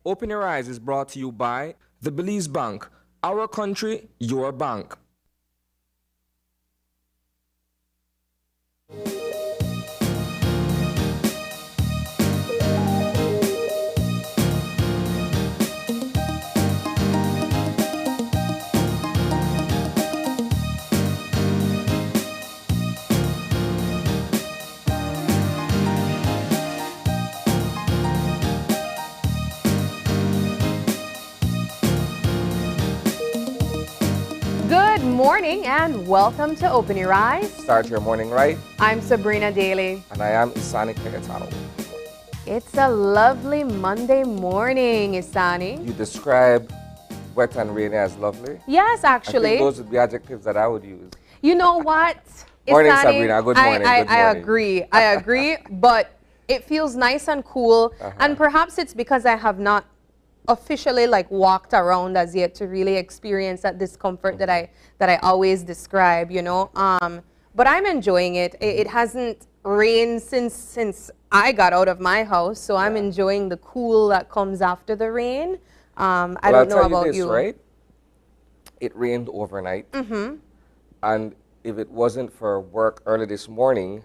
Open Your Eyes is brought to you by the Belize Bank. Our country, your bank. Good morning and welcome to Open Your Eyes. Start your morning right. I'm Sabrina Daly. And I am Isani Kayetano. It's a lovely Monday morning, Isani. You describe wet and rainy as lovely? Yes, I actually. think those would be adjectives that I would use. You know what? Morning, Isani, Sabrina. Good morning. Good morning. I agree, but it feels nice and cool. And perhaps it's because I have not officially walked around as yet to really experience that discomfort that I always describe, you know. But I'm enjoying it. It hasn't rained since I got out of my house, so I'm enjoying the cool that comes after the rain. I don't know about you. Right? It rained overnight, and if it wasn't for work early this morning,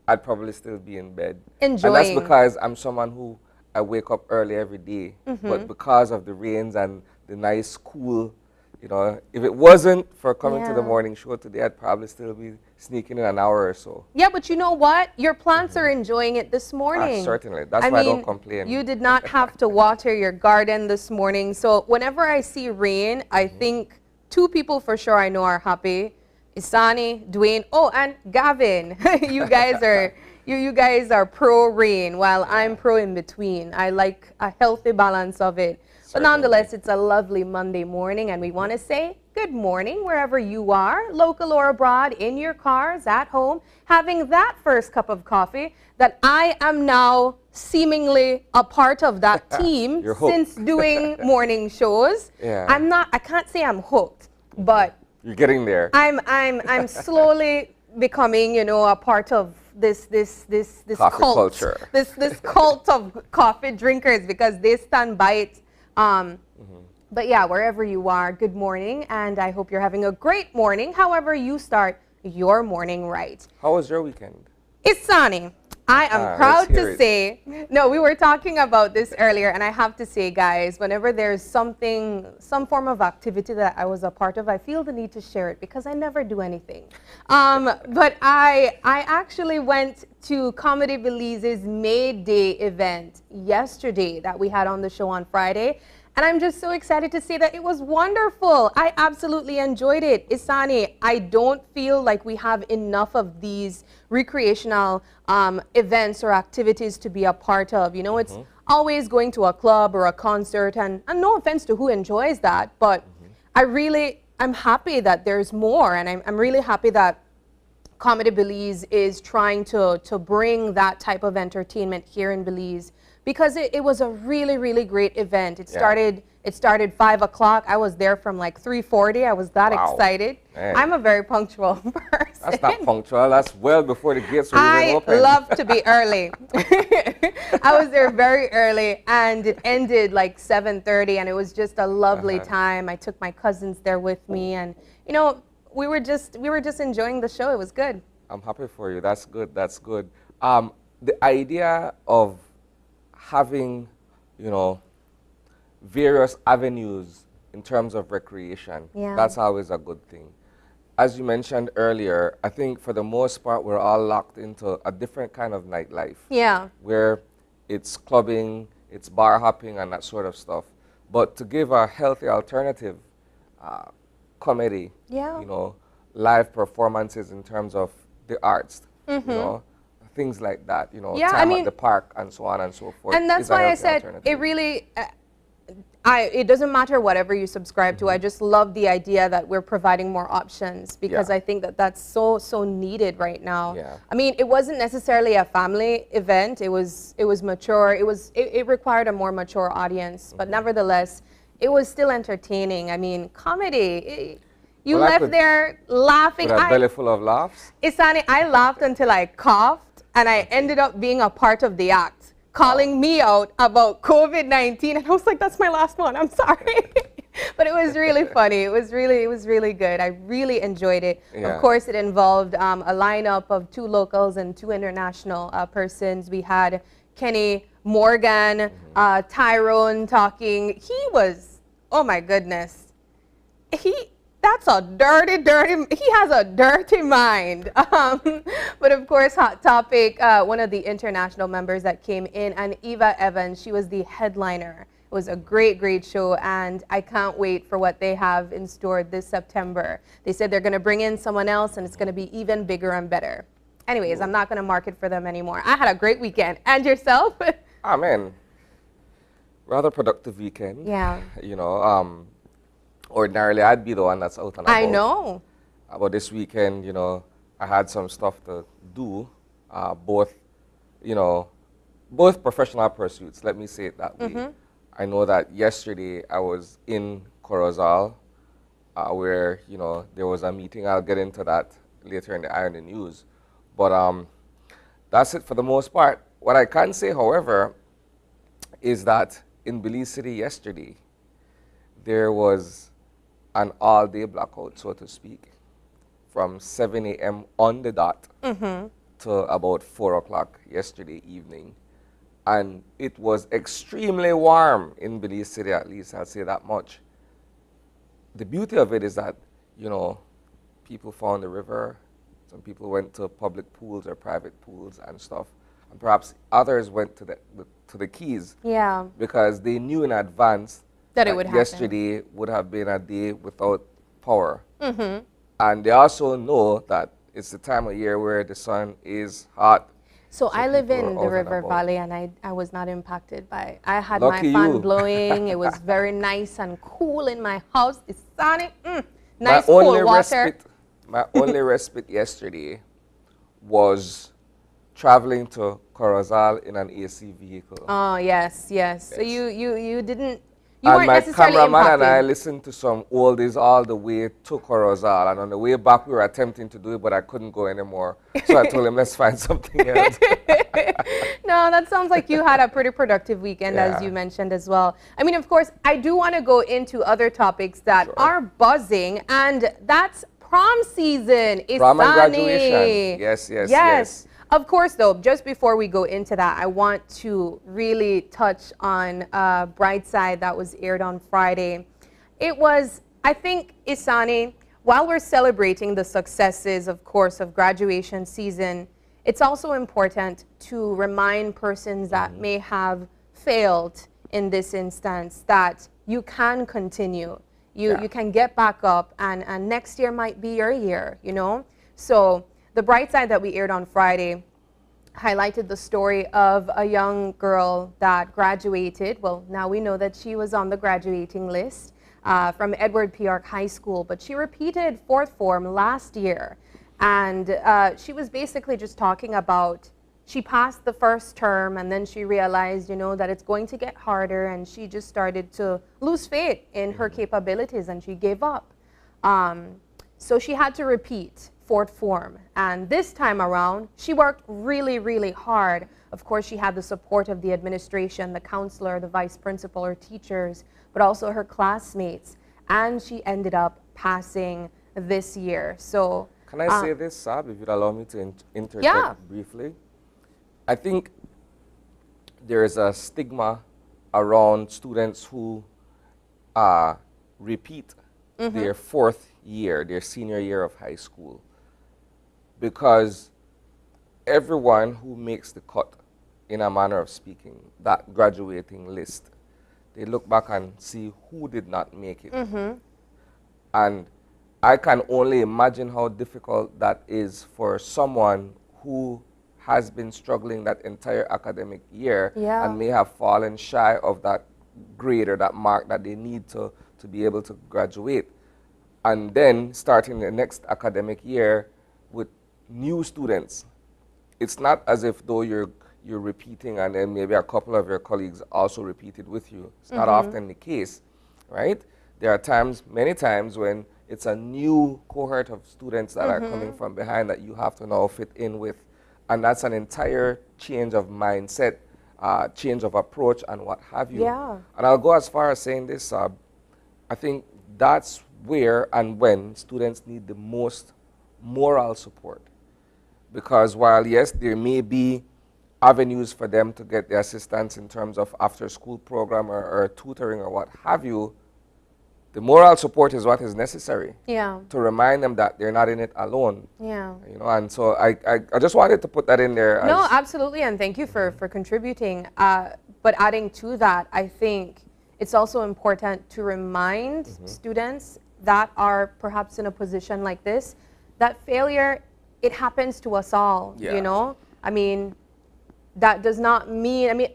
I'd probably still be in bed. Enjoying. And that's because I'm someone who I wake up early every day, but because of the rains and the nice cool, you know, if it wasn't for coming to the morning show today, I'd probably still be sneaking in an hour or so. Yeah, but you know what? Your plants are enjoying it this morning. Certainly. That's why I don't complain. You did not have to water your garden this morning. So whenever I see rain, I think two people for sure I know are happy. Isani, Dwayne, and Gavin. You guys are you guys are pro rain while I'm pro in between. I like a healthy balance of it. But nonetheless, it's a lovely Monday morning, and we want to say good morning wherever you are, local or abroad, in your cars, at home, having that first cup of coffee that I am now seemingly a part of that team since doing morning shows. Yeah. I can't say I'm hooked, but you're getting there. I'm slowly becoming, you know, a part of this coffee cult, culture. this cult of coffee drinkers, because they stand by it. But yeah, wherever you are, good morning, and I hope you're having a great morning, however you start your morning right. How was your weekend? Isani, I am proud to say, no, we were talking about this earlier, and I have to say, guys, whenever there's some form of activity that I was a part of, I feel the need to share it because I never do anything. But I actually went to Comedy Belize's May Day event yesterday that we had on the show on Friday. And I'm just so excited to say that it was wonderful. I absolutely enjoyed it. Isani, I don't feel like we have enough of these recreational events or activities to be a part of. You know, it's always going to a club or a concert, and no offense to who enjoys that, but I'm happy that there's more, and I'm really happy that Comedy Belize is trying to bring that type of entertainment here in Belize, because it was a really, really great event. It started 5 o'clock. I was there from like 3:40. I was that excited. Man. I'm a very punctual person. That's not punctual. That's well before the gates were even open. I love to be early. I was there very early, and it ended like 7:30, and it was just a lovely time. I took my cousins there with me, and you know, we were just enjoying the show. It was good. I'm happy for you. That's good. That's good. The idea of having, you know, various avenues in terms of recreation, that's always a good thing. As you mentioned earlier, I think for the most part we're all locked into a different kind of nightlife. Yeah. Where it's clubbing, it's bar hopping and that sort of stuff. But to give a healthy alternative, comedy, you know, live performances in terms of the arts, you know, things like that, you know, time at the park and so on and so forth. And that's why I said it really, it doesn't matter whatever you subscribe to. I just love the idea that we're providing more options, because I think that that's so needed right now. I mean, it wasn't necessarily a family event. It was mature. It required a more mature audience, but nevertheless, it was still entertaining. I mean, comedy. You left there laughing. With a belly full of laughs? Isani, I laughed until I coughed, and I ended up being a part of the act. calling me out about COVID-19. And I was like, that's my last one. I'm sorry. But it was really funny. It was really good. I really enjoyed it. Yeah. Of course, it involved a lineup of 2 locals and 2 international persons. We had Kenny Morgan, Tyrone talking. He was, oh my goodness. That's a dirty, he has a dirty mind. But of course, Hot Topic, one of the international members that came in, and Eva Evans, she was the headliner. It was a great show, and I can't wait for what they have in store this September. They said they're going to bring in someone else, and it's going to be even bigger and better. Anyways, I'm not going to market for them anymore. I had a great weekend. And yourself? Amen. Rather productive weekend. Yeah. You know, ordinarily I'd be the one that's out and about. I know. But this weekend, you know, I had some stuff to do, both professional pursuits, let me say it that way. I know that yesterday I was in Corozal, where, you know, there was a meeting. I'll get into that later in the Eye on the News. But that's it for the most part. What I can say, however, is that in Belize City yesterday, there was an all-day blackout, so to speak, from 7 a.m. on the dot to about 4 o'clock yesterday evening. And it was extremely warm in Belize City, at least I'll say that much. The beauty of it is that, you know, people found the river. Some people went to public pools or private pools and stuff. And perhaps others went to the Keys. Yeah. Because they knew in advance that it would happen. Yesterday would have been a day without power. And they also know that it's the time of year where the sun is hot. So I live in the River Valley, and I was not impacted by. I had my fan blowing. It was very nice and cool in my house. It's sunny, nice cool water. My only respite yesterday was traveling to Corozal in an AC vehicle. Oh yes. So you didn't. You and my cameraman and I listened to some oldies all the way to Corozal, and on the way back we were attempting to do it, but I couldn't go anymore. So I told him, let's find something else. No, that sounds like you had a pretty productive weekend, as you mentioned as well. I mean, of course, I do want to go into other topics that are buzzing, and that's prom season. Prom and graduation. Yes. Of course, though, just before we go into that, I want to really touch on Brightside that was aired on Friday. It was, I think, Isani, while we're celebrating the successes, of course, of graduation season, it's also important to remind persons that may have failed in this instance that you can continue. You can get back up, and next year might be your year, you know? So the Brightside that we aired on Friday highlighted the story of a young girl that graduated. Well, now we know that she was on the graduating list from Edward P. York High School, but she repeated 4th form last year. And she was basically just talking about, she passed the first term and then she realized, you know, that it's going to get harder, and she just started to lose faith in her capabilities and she gave up. So she had to repeat 4th form, and this time around she worked really hard. Of course, she had the support of the administration, the counselor, the vice principal, her teachers, but also her classmates, and she ended up passing this year. So can I say this, Sab, if you'd allow me to interject briefly? I think there is a stigma around students who repeat their 4th year, their senior year of high school, because everyone who makes the cut, in a manner of speaking, that graduating list, they look back and see who did not make it. And I can only imagine how difficult that is for someone who has been struggling that entire academic year and may have fallen shy of that grade or that mark that they need to be able to graduate. And then starting the next academic year with new students. It's not as if though you're repeating and then maybe a couple of your colleagues also repeated with you. It's not often the case, right? There are times, many times, when it's a new cohort of students that are coming from behind that you have to now fit in with. And that's an entire change of mindset change of approach and what have you. Yeah. And I'll go as far as saying this, I think that's where and when students need the most moral support. Because while, yes, there may be avenues for them to get the assistance in terms of after-school program or tutoring or what have you, the moral support is what is necessary. Yeah. To remind them that they're not in it alone. Yeah. You know, and so I just wanted to put that in there. No, absolutely, and thank you for contributing. But adding to that, I think it's also important to remind students that are perhaps in a position like this, that failure, it happens to us all, you know? I mean, that does not mean, I mean,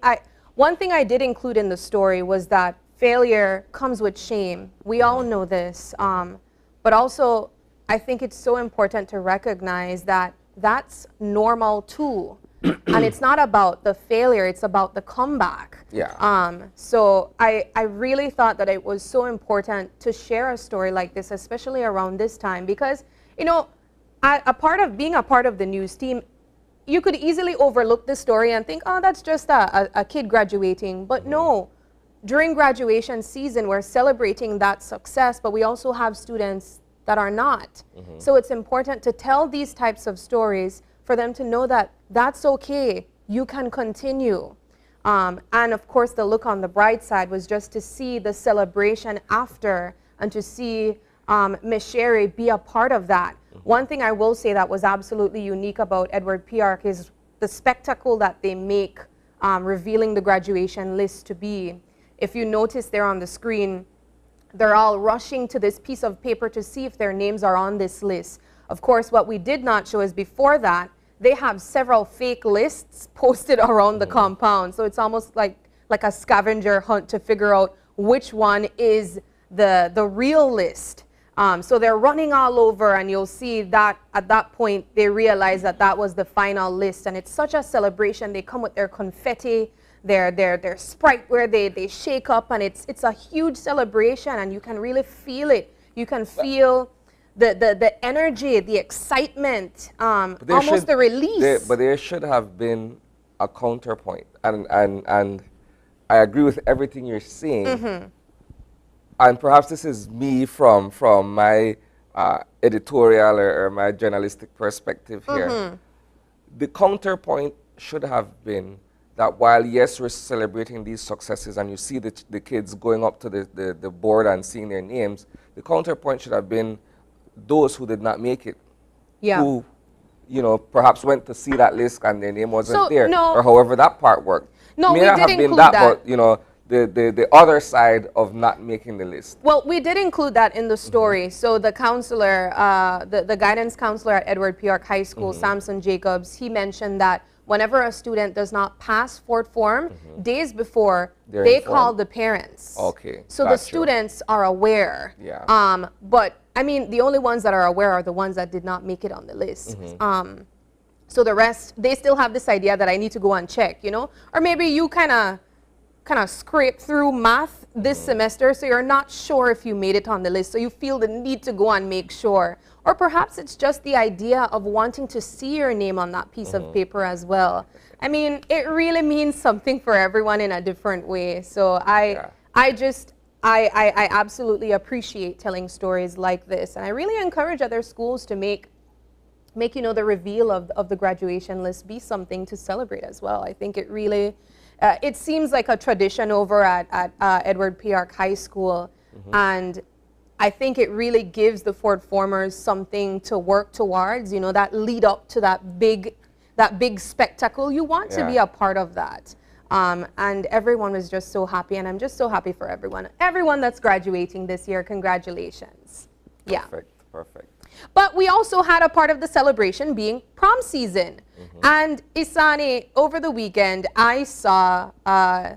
one thing I did include in the story was that failure comes with shame. We all know this. But also, I think it's so important to recognize that that's normal too. And it's not about the failure, it's about the comeback. Yeah. So I really thought that it was so important to share a story like this, especially around this time, because, you know, being a part of the news team, you could easily overlook this story and think, oh, that's just a kid graduating. But no, during graduation season, we're celebrating that success, but we also have students that are not. So it's important to tell these types of stories for them to know that that's okay, you can continue. And of course, the look on the bright side was just to see the celebration after and to see Miss Sherry be a part of that. One thing I will say that was absolutely unique about Edward P. Arc is the spectacle that they make revealing the graduation list to be. If you notice there on the screen, they're all rushing to this piece of paper to see if their names are on this list. Of course, what we did not show is before that, they have several fake lists posted around the compound. So it's almost like a scavenger hunt to figure out which one is the real list. So they're running all over, and you'll see that at that point, they realize that that was the final list. And it's such a celebration. They come with their confetti, their Sprite where they shake up, and it's a huge celebration, and you can really feel it. You can feel the energy, the excitement, almost the release. But there should have been a counterpoint, and I agree with everything you're saying. And perhaps this is me from my editorial or my journalistic perspective here. The counterpoint should have been that while, yes, we're celebrating these successes and you see the kids going up to the board and seeing their names, the counterpoint should have been those who did not make it. Yeah. Who, you know, perhaps went to see that list and their name wasn't there. No, or however that part worked. No, May we not did have include been that, that. but, you know, the other side of not making the list. Well, we did include that in the story. So the counselor, the guidance counselor at Edward P. Arc High School, Samson Jacobs, he mentioned that whenever a student does not pass fourth form, days before, they call the parents. Okay. So the students are aware. Yeah. But I mean, the only ones that are aware are the ones that did not make it on the list. So the rest, they still have this idea that I need to go and check, you know? Or maybe you kind of scrape through math this semester, so you're not sure if you made it on the list, so you feel the need to go and make sure. Or perhaps it's just the idea of wanting to see your name on that piece of paper as well. I mean, it really means something for everyone in a different way. So I absolutely appreciate telling stories like this, and I really encourage other schools to make you know, the reveal of the graduation list be something to celebrate as well. I think it really it seems like a tradition over at Edward P. Arc High School, and I think it really gives the fourth formers something to work towards, you know, that lead up to that big spectacle. You want to be a part of that. And everyone was just so happy, and I'm just so happy for everyone that's graduating this year. Congratulations. Perfect. But we also had a part of the celebration being prom season. And Isani, over the weekend, I saw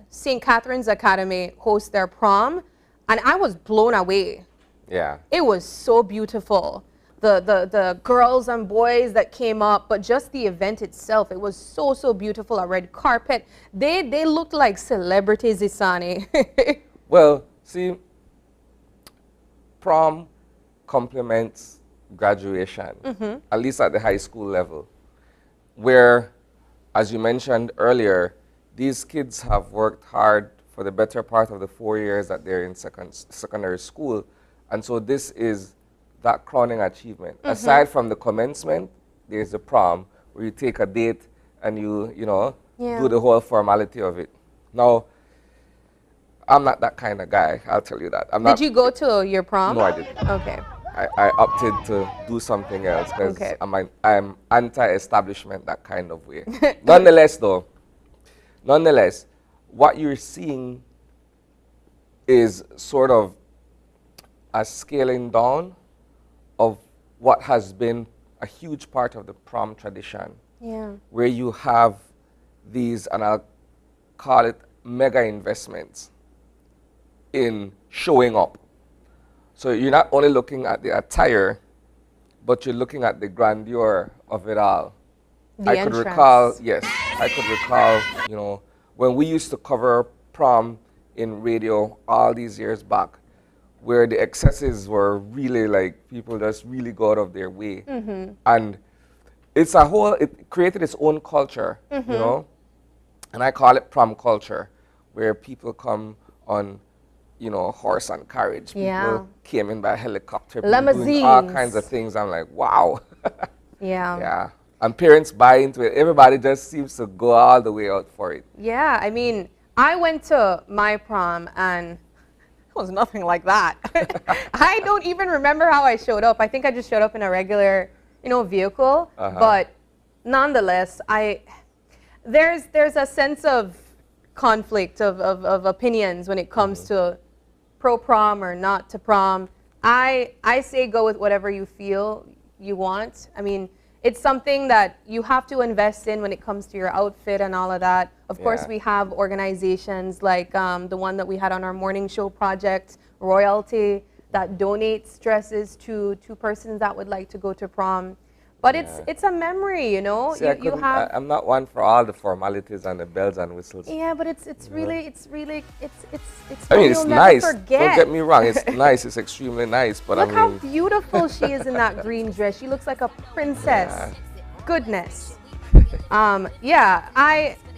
St. Catherine's Academy host their prom, and I was blown away. Yeah. It was so beautiful. The girls and boys that came up, but just the event itself, it was so beautiful. A red carpet. They looked like celebrities, Isani. Well, see, prom complements graduation, at least at the high school level, where, as you mentioned earlier, these kids have worked hard for the better part of the 4 years that they're in secondary school. And so this is that crowning achievement. Aside from the commencement, there's the prom, where you take a date and you know, do the whole formality of it. Now, I'm not that kind of guy, I'll tell you that. Did you go to your prom? No, I didn't. Okay. I opted to do something else because I'm anti-establishment that kind of way. Nonetheless, what you're seeing is sort of a scaling down of what has been a huge part of the prom tradition. Yeah. Where you have these, and I'll call it mega investments in showing up. So you're not only looking at the attire, but you're looking at the grandeur of it all. I could recall, you know, when we used to cover prom in radio all these years back, where the excesses were really like people just really go out of their way. And it's a whole, it created its own culture, you know, and I call it prom culture, where people come on, you know, horse and carriage. People came in by helicopter, limousines, doing all kinds of things. I'm like, wow. Yeah. And parents buy into it. Everybody just seems to go all the way out for it. Yeah, I mean, I went to my prom and it was nothing like that. I don't even remember how I showed up. I think I just showed up in a regular, you know, vehicle. But nonetheless, there's a sense of conflict of opinions when it comes to pro prom or not to prom. I say go with whatever you feel you want. I mean, it's something that you have to invest in when it comes to your outfit and all of that. Of course, we have organizations like the one that we had on our morning show project, Royalty, that donates dresses to persons that would like to go to prom. But it's a memory, you know. See, I'm not one for all the formalities and the bells and whistles. Yeah, but it's really I mean, it's nice. Forget. Don't get me wrong. It's nice. It's extremely nice. But look I mean, how beautiful she is in that green dress. She looks like a princess. Goodness. Yeah.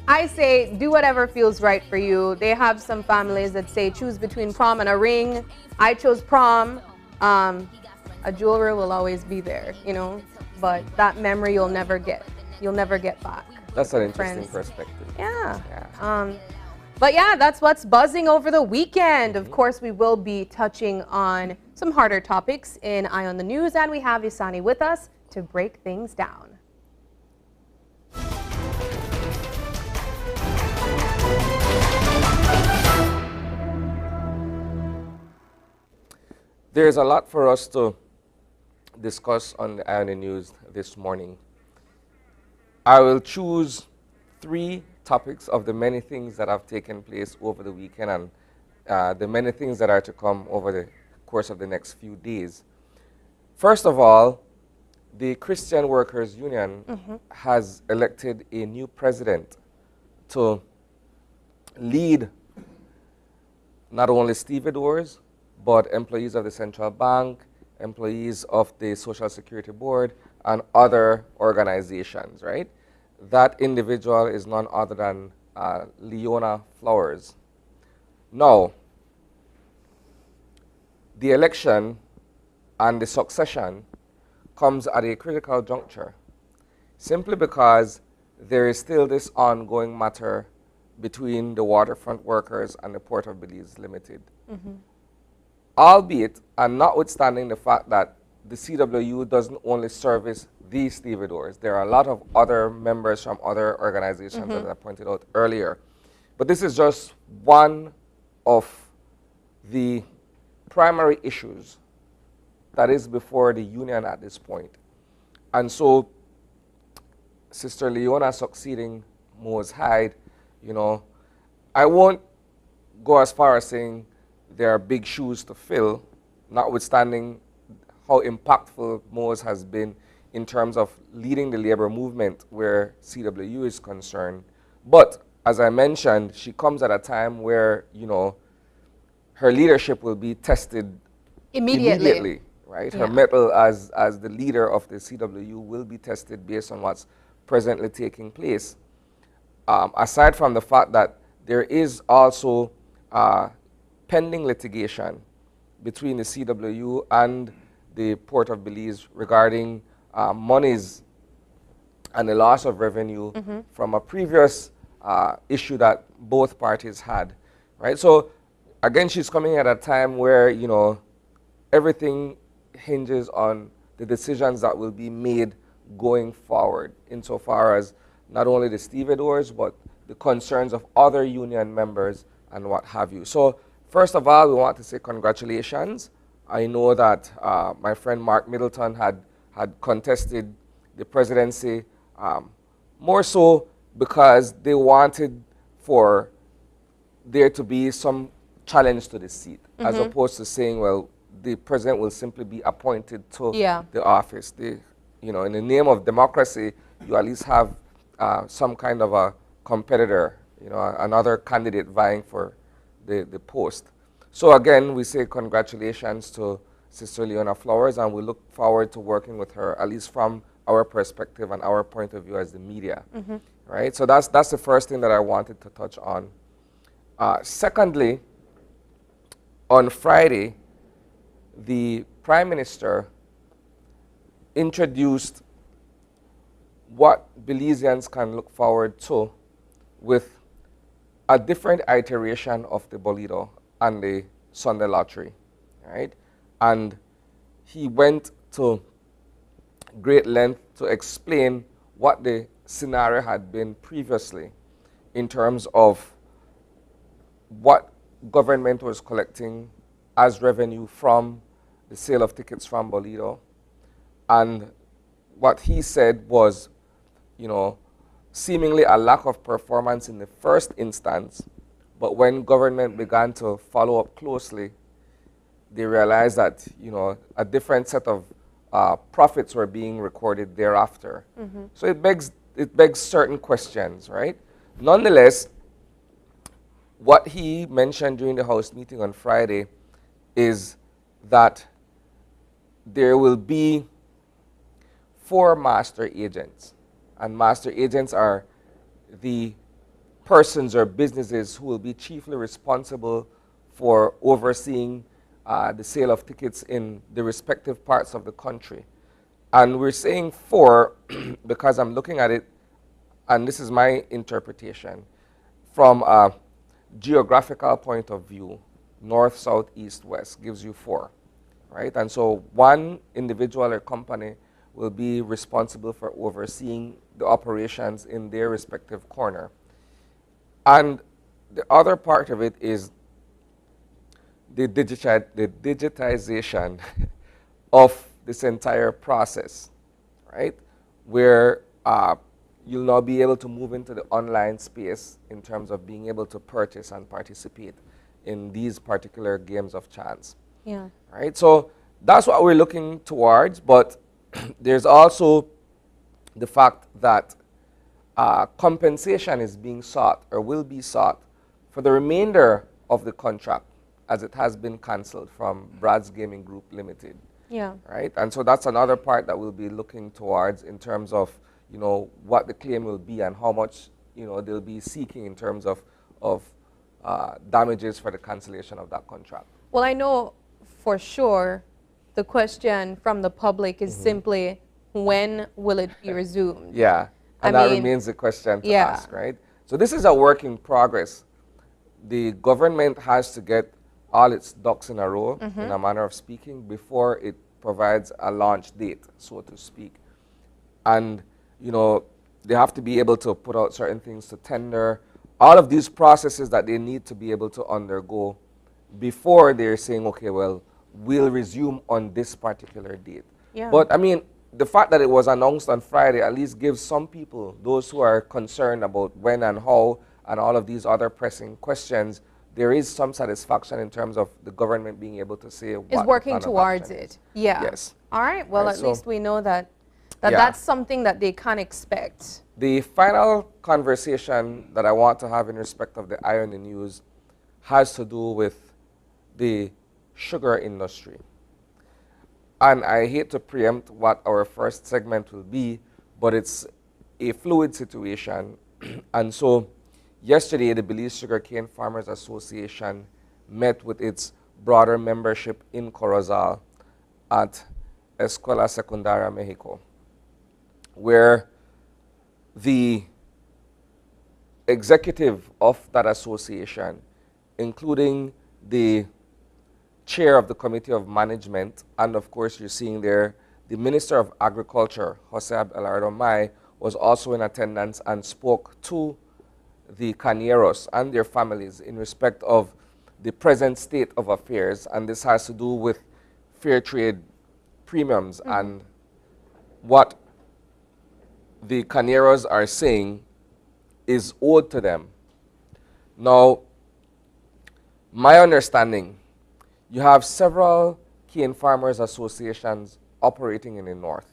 I say do whatever feels right for you. They have some families that say choose between prom and a ring. I chose prom. A jewelry will always be there, you know. But that memory you'll never get back. That's an interesting perspective. Yeah. But yeah, that's what's buzzing over the weekend. Of course, we will be touching on some harder topics in Eye on the News, and we have Isani with us to break things down. There's a lot for us to discuss on the Eye on the News this morning. I will choose 3 topics of the many things that have taken place over the weekend and the many things that are to come over the course of the next few days. First of all, the Christian Workers Union has elected a new president to lead not only stevedores, but employees of the Central Bank, employees of the Social Security Board, and other organizations, right? That individual is none other than Leona Flowers. Now, the election and the succession comes at a critical juncture, simply because there is still this ongoing matter between the waterfront workers and the Port of Belize Limited. Albeit, and notwithstanding the fact that the CWU doesn't only service these stevedores, there are a lot of other members from other organizations that I pointed out earlier. But this is just one of the primary issues that is before the union at this point. And so, Sister Leona succeeding Mose Hyde, you know, I won't go as far as saying there are big shoes to fill, notwithstanding how impactful Mose has been in terms of leading the labor movement where CWU is concerned. But as I mentioned, she comes at a time where, you know, her leadership will be tested immediately, right? Her mettle as the leader of the CWU will be tested based on what's presently taking place. aside from the fact that there is also pending litigation between the CWU and the Port of Belize regarding monies and the loss of revenue from a previous issue that both parties had, right? So again, she's coming at a time where, you know, everything hinges on the decisions that will be made going forward, insofar as not only the stevedores, but the concerns of other union members and what have you. So first of all, we want to say congratulations. I know that my friend Mark Middleton had contested the presidency more so because they wanted for there to be some challenge to the seat, as opposed to saying, well, the president will simply be appointed to the office. You know, in the name of democracy, you at least have some kind of a competitor, you know, another candidate vying for the post. So again, we say congratulations to Sister Leona Flowers, and we look forward to working with her, at least from our perspective and our point of view as the media, right? So that's the first thing that I wanted to touch on. Secondly, on Friday, the Prime Minister introduced what Belizeans can look forward to with a different iteration of the Bolido and the Sunday Lottery, right? And he went to great length to explain what the scenario had been previously in terms of what government was collecting as revenue from the sale of tickets from Bolido. And what he said was, you know, seemingly a lack of performance in the first instance, but when government began to follow up closely, they realized that, you know, a different set of profits were being recorded thereafter. So it begs certain questions, right? Nonetheless, what he mentioned during the House meeting on Friday is that there will be 4 master agents. And master agents are the persons or businesses who will be chiefly responsible for overseeing the sale of tickets in the respective parts of the country. And we're saying 4 because I'm looking at it, and this is my interpretation, from a geographical point of view. North, south, east, west gives you 4, right? And so one individual or company will be responsible for overseeing the operations in their respective corner. And the other part of it is the digitization of this entire process, right? Where you'll now be able to move into the online space in terms of being able to purchase and participate in these particular games of chance. Yeah. Right? So that's what we're looking towards, but there's also the fact that compensation is being sought or will be sought for the remainder of the contract, as it has been cancelled from Brad's Gaming Group Limited. Yeah. Right? And so that's another part that we'll be looking towards in terms of, you know, what the claim will be and how much, you know, they'll be seeking in terms of damages for the cancellation of that contract. Well, I know for sure the question from the public is simply, when will it be resumed? Yeah, and that remains the question to ask, right? So this is a work in progress. The government has to get all its ducks in a row, in a manner of speaking, before it provides a launch date, so to speak. And, you know, they have to be able to put out certain things to tender, all of these processes that they need to be able to undergo before they're saying, okay, well, we'll resume on this particular date. Yeah. But, I mean, the fact that it was announced on Friday at least gives some people, those who are concerned about when and how and all of these other pressing questions, there is some satisfaction in terms of the government being able to say what is working towards it. Yeah. Yes. All right. Well, Right, at so least we know that that's something that they can expect. The final conversation that I want to have in respect of the Eye on the News has to do with the sugar industry. And I hate to preempt what our first segment will be, but it's a fluid situation And so yesterday, the Belize Sugarcane Farmers Association met with its broader membership in Corozal at Escuela Secundaria Mexico, where the executive of that association, including the chair of the committee of management, and of course you're seeing there the Minister of Agriculture, Jose Abelardo Mai, was also in attendance and spoke to the cañeros and their families in respect of the present state of affairs, and this has to do with fair trade premiums and what the cañeros are saying is owed to them. Now, my understanding, you have several cane farmers associations operating in the north.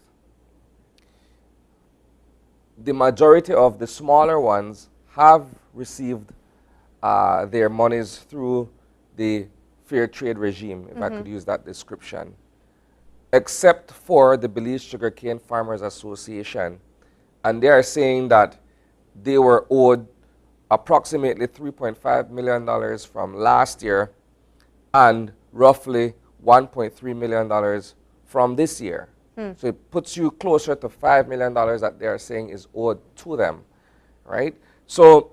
The majority of the smaller ones have received their monies through the fair trade regime, if I could use that description, except for the Belize Sugarcane Farmers Association. And they are saying that they were owed approximately $3.5 million from last year and roughly $1.3 million from this year. So it puts you closer to $5 million that they are saying is owed to them, right? So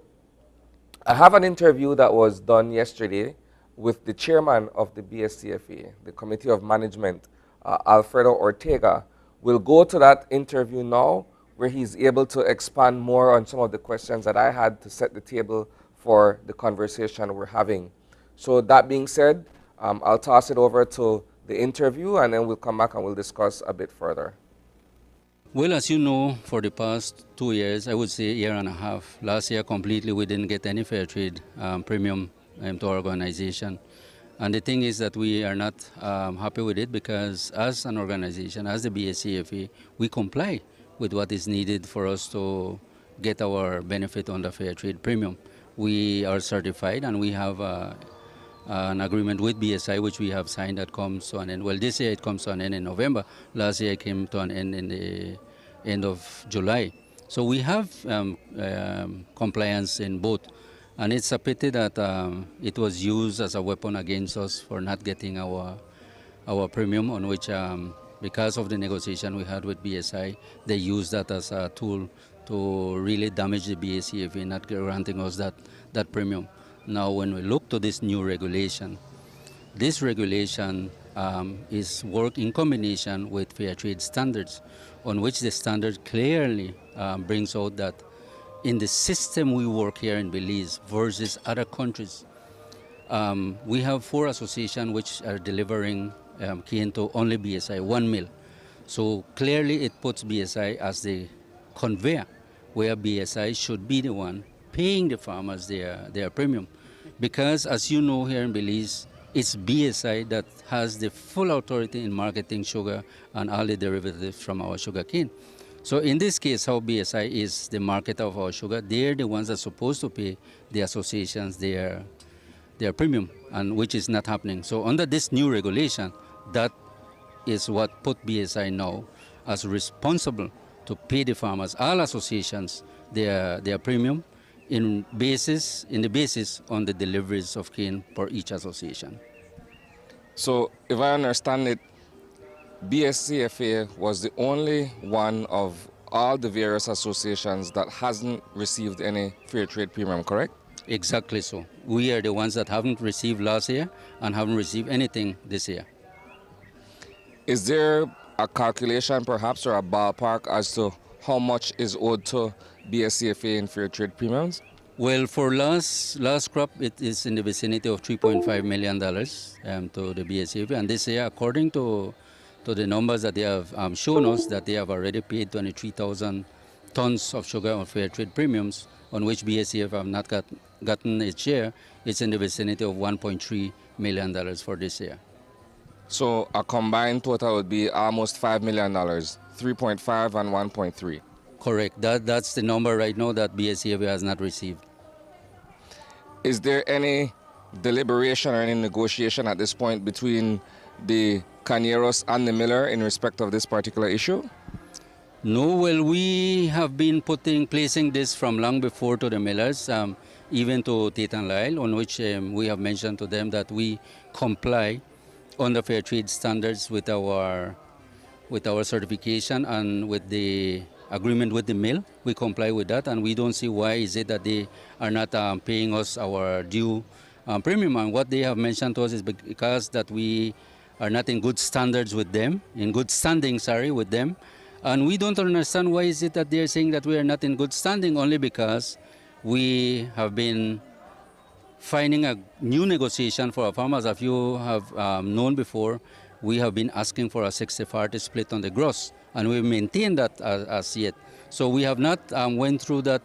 I have an interview that was done yesterday with the chairman of the BSCFA, the Committee of Management, Alfredo Ortega. We'll go to that interview now, where he's able to expand more on some of the questions that I had to set the table for the conversation we're having. So that being said, I'll toss it over to the interview, and then we'll come back and we'll discuss a bit further. Well, as you know, for the past 2 years, I would say a year and a half, last year completely we didn't get any fair trade premium to our organization. And the thing is that we are not happy with it because as an organization, as the BSCFA, we comply with what is needed for us to get our benefit on the fair trade premium. We are certified and we have an agreement with BSI, which we have signed, that comes to an end. Well, this year it comes to an end in November. Last year it came to an end in the end of July. So we have compliance in both. And it's a pity that it was used as a weapon against us for not getting our premium, on which, because of the negotiation we had with BSI, they used that as a tool to really damage the BSCFA, not granting us that premium. Now, when we look to this new regulation, this regulation is work in combination with fair trade standards, on which the standard clearly brings out that in the system we work here in Belize versus other countries, we have 4 associations which are delivering cane to only BSI, 1 mill. So clearly it puts BSI as the conveyor, where BSI should be the one paying the farmers their premium. Because as you know, here in Belize, it's BSI that has the full authority in marketing sugar and all the derivatives from our sugar cane. So in this case, how BSI is the marketer of our sugar, they're the ones that are supposed to pay the associations their premium, and which is not happening. So under this new regulation, that is what put BSI now as responsible to pay the farmers, all associations, their premium in the basis on the deliveries of cane per each association. So if I understand it, BSCFA was the only one of all the various associations that hasn't received any fair trade premium, correct? Exactly so. We are the ones that haven't received last year and haven't received anything this year. Is there a calculation perhaps or a ballpark as to how much is owed to BSCFA in fair trade premiums? Well, for last crop, it is in the vicinity of $3.5 million to the BSCFA, and this year, according to the numbers that they have shown us, that they have already paid 23,000 tons of sugar on fair trade premiums, on which BSCF have not gotten its share. It's in the vicinity of $1.3 million for this year. So a combined total would be almost $5 million, 3.5 and 1.3. Correct. That's the number right now that BSCF has not received. Is there any deliberation or any negotiation at this point between the cañeros and the miller in respect of this particular issue? No, well, we have been placing this from long before to the millers, even to Titan Lyle, on which we have mentioned to them that we comply on the fair trade standards with our certification and with the agreement with the mill. We comply with that, and we don't see why is it that they are not paying us our due premium. And what they have mentioned to us is because that we are not in good standards with them, in good standing, sorry, with them. And we don't understand why is it that they're saying that we are not in good standing, only because we have been finding a new negotiation for our farmers. As you have known before, we have been asking for a 60-40 split on the gross, and we maintain that as yet. So we have not went through that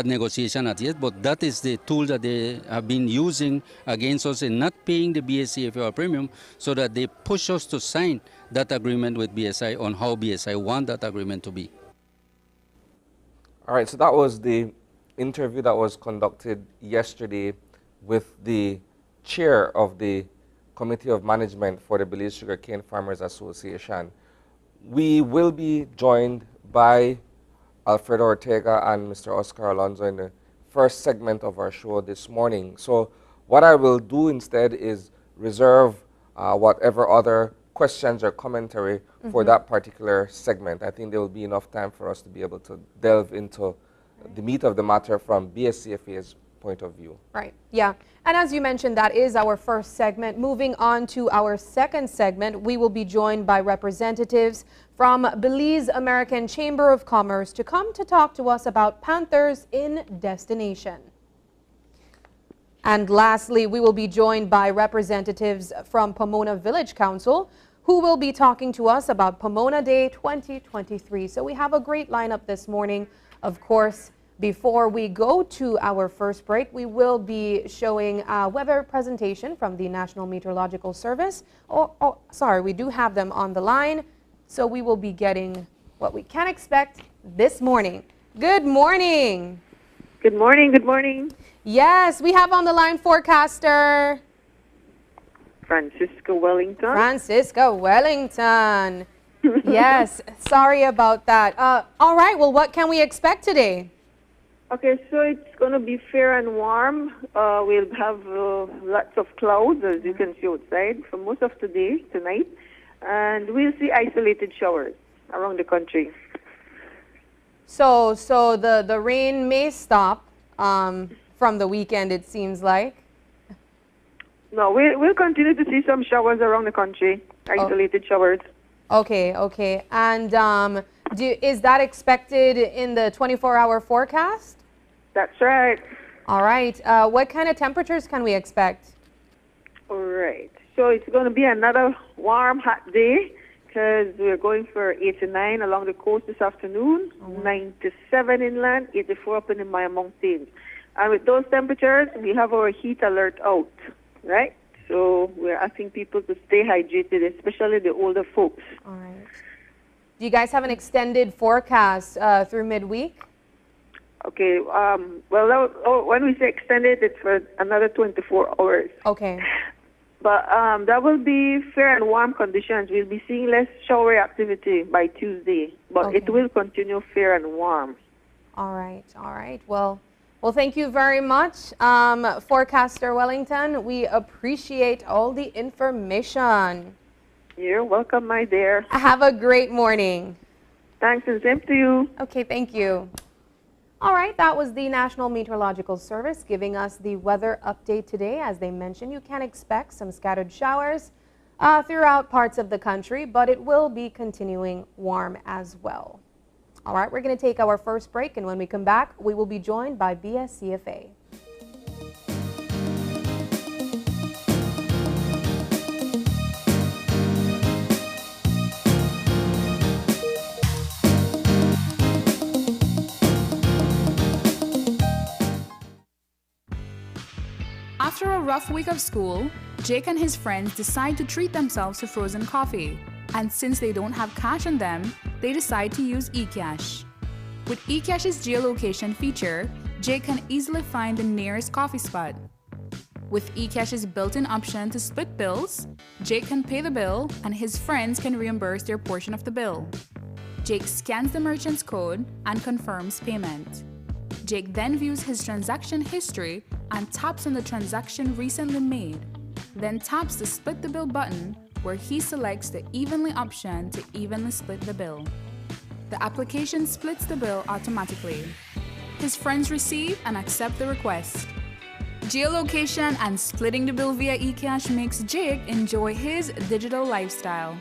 negotiation as yet, but that is the tool that they have been using against us in not paying the BSCFA premium, so that they push us to sign that agreement with BSI on how BSI want that agreement to be. All right, so that was the interview that was conducted yesterday with the chair of the Committee of Management for the Belize Sugarcane Farmers Association. We will be joined by Alfredo Ortega and Mr. Oscar Alonso in the first segment of our show this morning. So what I will do instead is reserve whatever other questions or commentary for that particular segment. I think there will be enough time for us to be able to delve into the meat of the matter from BSCFA's point of view. Right, yeah. And as you mentioned, that is our first segment. Moving on to our second segment, we will be joined by representatives from Belize American Chamber of Commerce to come to talk to us about Panthers in Destination. And lastly, we will be joined by representatives from Pomona Village Council, who will be talking to us about Pomona Day 2023. So we have a great lineup this morning. Of course, before we go to our first break, we will be showing a weather presentation from the National Meteorological Service. Sorry, we do have them on the line. So we will be getting what we can expect this morning. Good morning. Good morning. Good morning. Yes, we have on the line forecaster Francisca Wellington. Francisca Wellington. Yes, sorry about that. All right, well, what can we expect today? Okay, so it's going to be fair and warm. We'll have lots of clouds, as you can see outside, for most of today, tonight. And we'll see isolated showers around the country. So the rain may stop from the weekend, it seems like. No, we'll continue to see some showers around the country, isolated showers. Okay. And is that expected in the 24-hour forecast? That's right. All right. What kind of temperatures can we expect? All right. So it's going to be another warm, hot day, because we're going for 89 along the coast this afternoon, 97 inland, 84 up in the Maya Mountains. And with those temperatures, we have our heat alert out, right? So we're asking people to stay hydrated, especially the older folks. All right. Do you guys have an extended forecast through midweek? Okay. Well, when we say extended, it's for another 24 hours. Okay. But that will be fair and warm conditions. We'll be seeing less shower activity by Tuesday, but it will continue fair and warm. All right. Well, thank you very much, Forecaster Wellington. We appreciate all the information. You're welcome, my dear. Have a great morning. Thanks, and same to you. Okay, thank you. All right, that was the National Meteorological Service giving us the weather update today. As they mentioned, you can expect some scattered showers throughout parts of the country, but it will be continuing warm as well. All right, we're going to take our first break, and when we come back, we will be joined by BSCFA. After a rough week of school, Jake and his friends decide to treat themselves to frozen coffee. And since they don't have cash on them, they decide to use eCash. With eCash's geolocation feature, Jake can easily find the nearest coffee spot. With eCash's built-in option to split bills, Jake can pay the bill and his friends can reimburse their portion of the bill. Jake scans the merchant's code and confirms payment. Jake then views his transaction history and taps on the transaction recently made, then taps the Split the Bill button where he selects the Evenly option to evenly split the bill. The application splits the bill automatically. His friends receive and accept the request. Geolocation and splitting the bill via eCash makes Jake enjoy his digital lifestyle.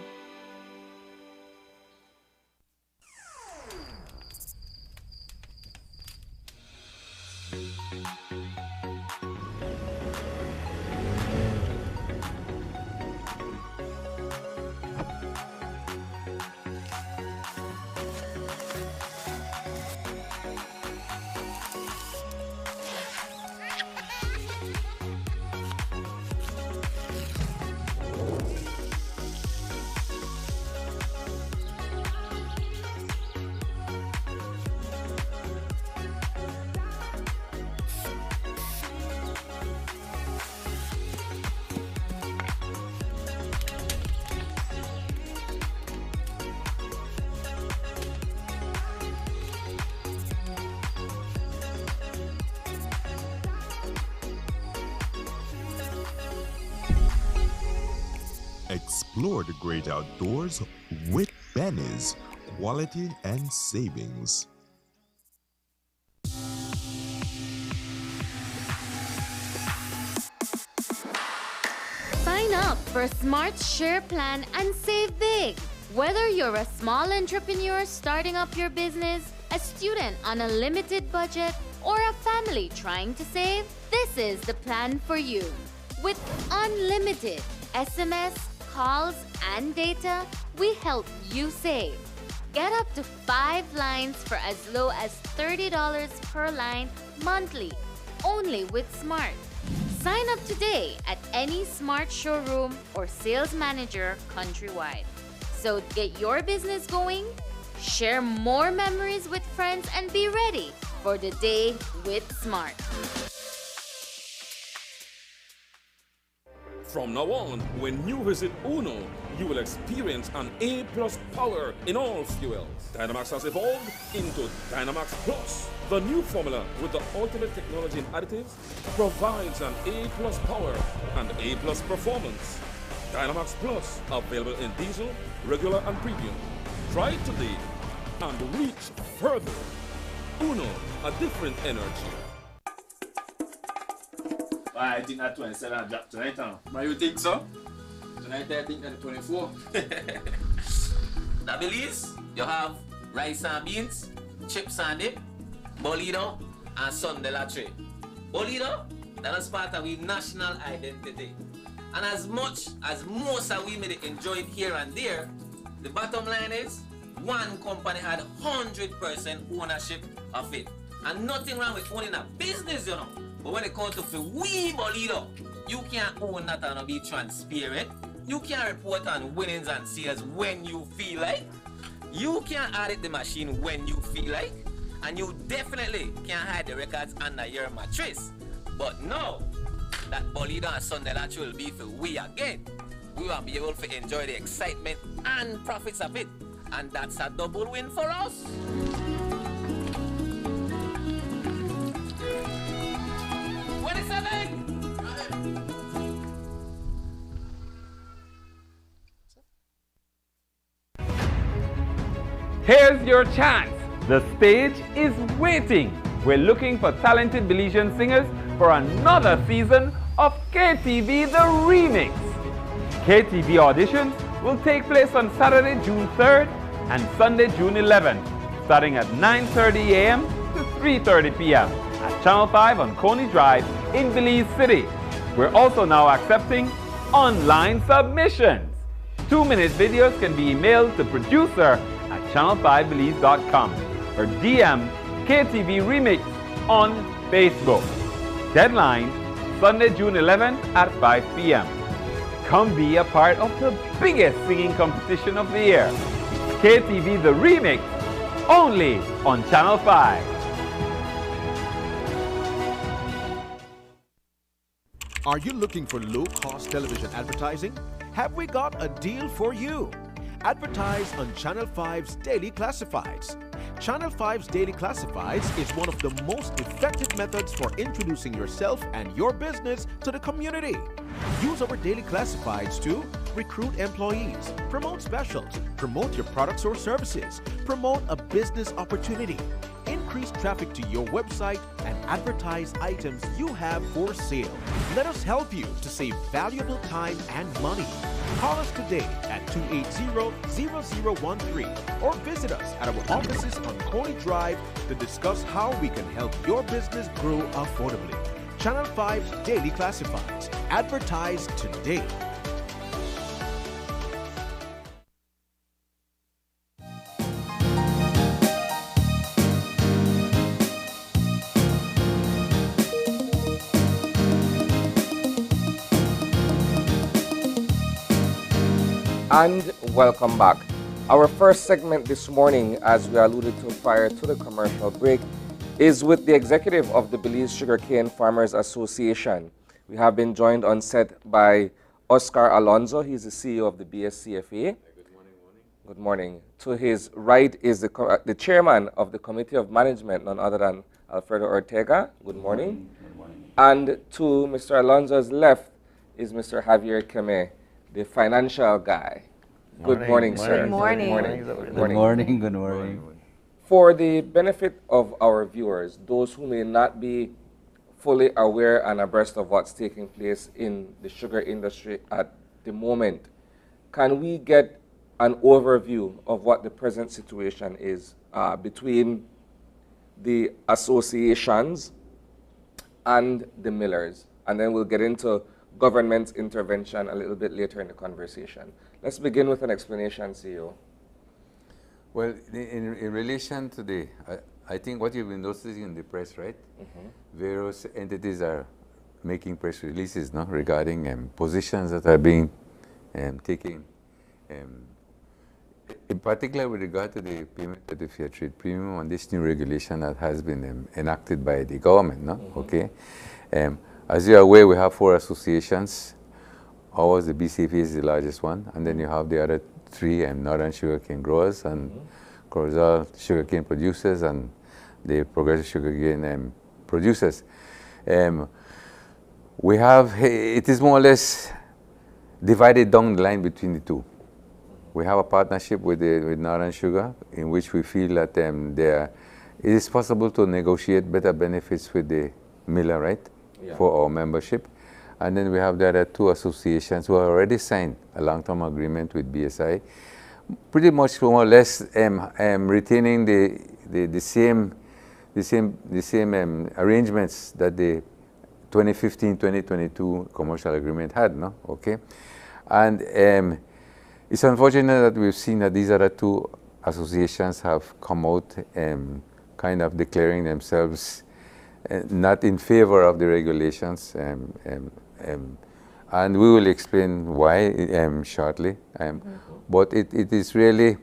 Explore the great outdoors with Benny's quality and savings. Sign up for Smart Share Plan and save big. Whether you're a small entrepreneur starting up your business, a student on a limited budget, or a family trying to save, this is the plan for you. With unlimited SMS, calls, and data, we help you save. Get up to 5 lines for as low as $30 per line monthly, only with Smart. Sign up today at any Smart showroom or sales manager countrywide. So get your business going, share more memories with friends, and be ready for the day with Smart. From now on, when you visit Uno, you will experience an A+ power in all fuels. Dynamax has evolved into Dynamax Plus. The new formula with the ultimate technology and additives provides an A+ power and A+ performance. Dynamax Plus, available in diesel, regular and premium. Try it today and reach further. Uno, a different energy. I think that 27 dropped tonight, huh? But you think so? Tonight I think that 24. That Belize, you have rice and beans, chips and dip, bolido, and Sunday latte. Bolido, that is part of our national identity. And as much as most of we may enjoy it here and there, the bottom line is, one company had 100% ownership of it. And nothing wrong with owning a business, you know. But when it comes to the wee bolido, you can't own that and be transparent. You can't report on winnings and sales when you feel like. You can't audit the machine when you feel like. And you definitely can't hide the records under your mattress. But no, that bolido and Sunday latte will be for we again. We will be able to enjoy the excitement and profits of it. And that's a double win for us. Here's your chance. The stage is waiting. We're looking for talented Belizean singers for another season of KTV The Remix. KTV auditions will take place on Saturday, June 3rd and Sunday, June 11th, starting at 9:30 a.m. to 3:30 p.m. at Channel 5 on Coney Drive in Belize City. We're also now accepting online submissions. 2-minute videos can be emailed to producer@channel5belize.com or DM KTV Remix on Facebook. Deadline, Sunday, June 11th at 5 p.m. Come be a part of the biggest singing competition of the year. KTV The Remix, only on Channel 5. Are you looking for low-cost television advertising? Have we got a deal for you? Advertise on Channel 5's Daily Classifieds. Channel 5's Daily Classifieds is one of the most effective methods for introducing yourself and your business to the community. Use our Daily Classifieds to recruit employees, promote specials, promote your products or services, promote a business opportunity, increase traffic to your website, and advertise items you have for sale. Let us help you to save valuable time and money. Call us today at 280-0013 or visit us at our offices on Coney Drive to discuss how we can help your business grow affordably. Channel 5's Daily Classifieds. Advertise today. And welcome back. Our first segment this morning, as we alluded to prior to the commercial break, is with the executive of the Belize Sugarcane Farmers Association. We have been joined on set by Oscar Alonso. He's the CEO of the BSCFA. Good morning. Good morning. To his right is the chairman of the Committee of Management, none other than Alfredo Ortega. Good morning. Good morning. And to Mr. Alonso's left is Mr. Javier Keme, the financial guy. Good morning, sir. Good morning. Good morning. For the benefit of our viewers, those who may not be fully aware and abreast of what's taking place in the sugar industry at the moment, can we get an overview of what the present situation is between the associations and the millers? And then we'll get into government intervention a little bit later in the conversation. Let's begin with an explanation, CEO. Well, in relation to the, I think what you've been noticing in the press, right? Various entities are making press releases regarding positions that are being taken, in particular with regard to the payment of the fair trade premium on this new regulation that has been enacted by the government, okay? As you are aware, we have 4 associations. Ours, the BCP, is the largest one, and then you have the other 3 Northern Sugarcane Growers and Corozal Sugarcane Producers and the Progressive Sugarcane Producers. We have, it is more or less divided down the line between the 2. We have a partnership with Northern Sugar in which we feel that it is possible to negotiate better benefits with the miller, right? Yeah. For our membership. And then we have the other 2 associations who have already signed a long-term agreement with BSI, pretty much more or less retaining the same arrangements that the 2015-2022 commercial agreement had, okay? And it's unfortunate that we've seen that these other 2 associations have come out kind of declaring themselves not in favor of the regulations, and we will explain why shortly. But it is really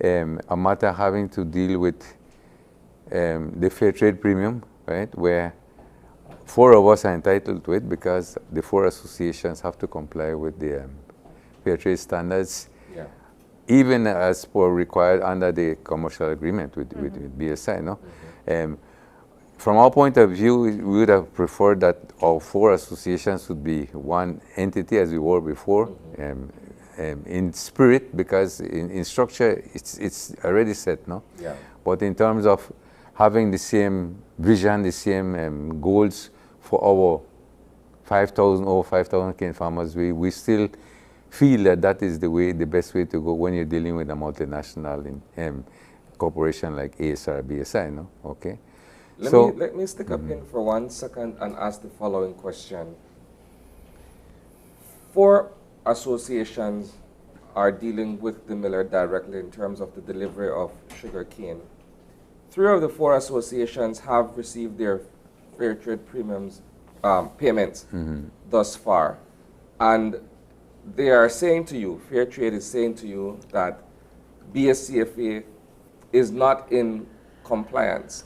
a matter having to deal with the fair trade premium, right, where 4 of us are entitled to it because the 4 associations have to comply with the fair trade standards, even as per required under the commercial agreement with BSI, From our point of view, we would have preferred that all 4 associations would be one entity as we were before, in spirit, because in structure it's already set, Yeah. But in terms of having the same vision, the same goals for our over 5,000 cane farmers, we still feel that is the best way to go when you're dealing with a multinational corporation like ASR, BSI, Okay. Let me stick up in for 1 second and ask the following question. 4 associations are dealing with the miller directly in terms of the delivery of sugar cane. 3 of the 4 associations have received their fair trade premiums payments thus far, and they are saying to you, Fair Trade is saying to you that BSCFA is not in compliance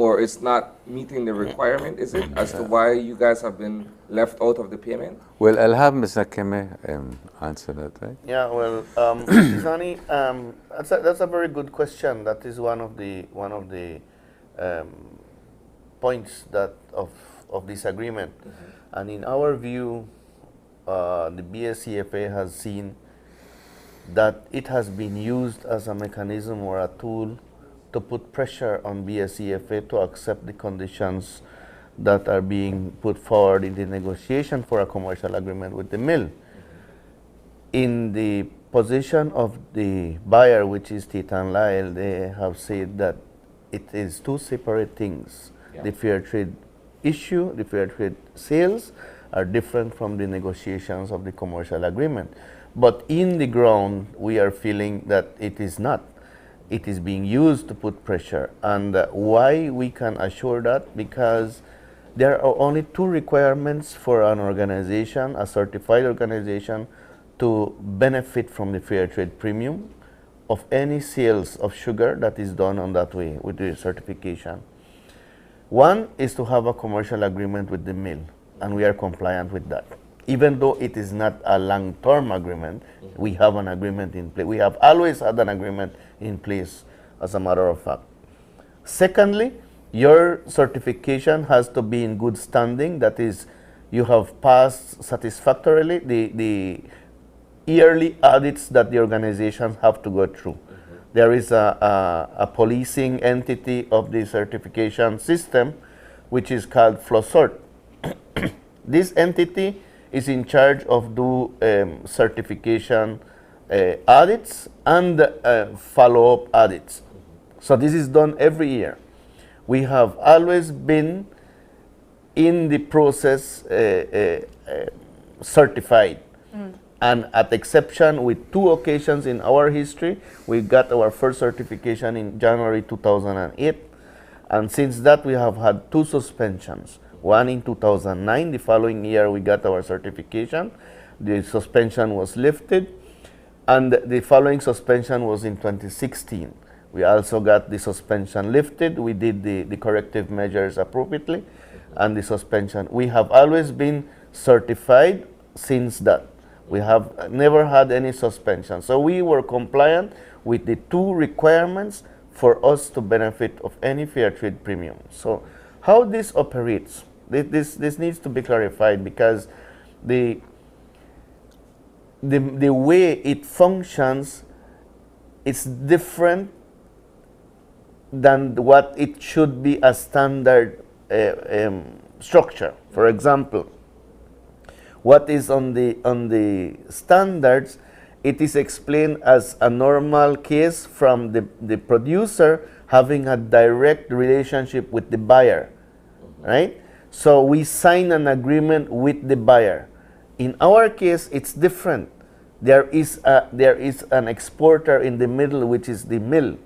or it's not meeting the requirement, is it, as to why you guys have been left out of the payment? Well, I'll have Mr. Keme answer that, right? Yeah, well, Isani, that's a very good question. That is one of the points that of this agreement. And in our view, the BSCFA has seen that it has been used as a mechanism or a tool to put pressure on BSCFA to accept the conditions that are being put forward in the negotiation for a commercial agreement with the mill. In the position of the buyer, which is Titan Lyle, they have said that it is two separate things. Yeah. The fair trade issue, the fair trade sales, are different from the negotiations of the commercial agreement. But in the ground, we are feeling that it is not. It is being used to put pressure. And why we can assure that? Because there are only two requirements for an organization, a certified organization, to benefit from the fair trade premium of any sales of sugar that is done on that way with the certification. One is to have a commercial agreement with the mill, and we are compliant with that. Even though it is not a long-term agreement, we have an agreement in place. We have always had an agreement in place, as a matter of fact. Secondly, your certification has to be in good standing. That is, you have passed satisfactorily the yearly audits that the organizations have to go through. There is a policing entity of the certification system, which is called FlowSort. This entity is in charge of do certification audits and follow-up audits. So this is done every year. We have always been in the process certified. And at exception with two occasions in our history, we got our first certification in January 2008. And since that, we have had two suspensions. One in 2009, the following year we got our certification. The suspension was lifted. And the following suspension was in 2016. We also got the suspension lifted. We did the corrective measures appropriately. And the suspension, we have always been certified since that. We have never had any suspension. So we were compliant with the two requirements for us to benefit of any fair trade premium. So how this operates, this needs to be clarified, because the way it functions is different than what it should be a standard structure. For example, what is on the standards, it is explained as a normal case from the producer having a direct relationship with the buyer, right? So we sign an agreement with the buyer. In our case, it's different. There is an exporter in the middle, which is the mill,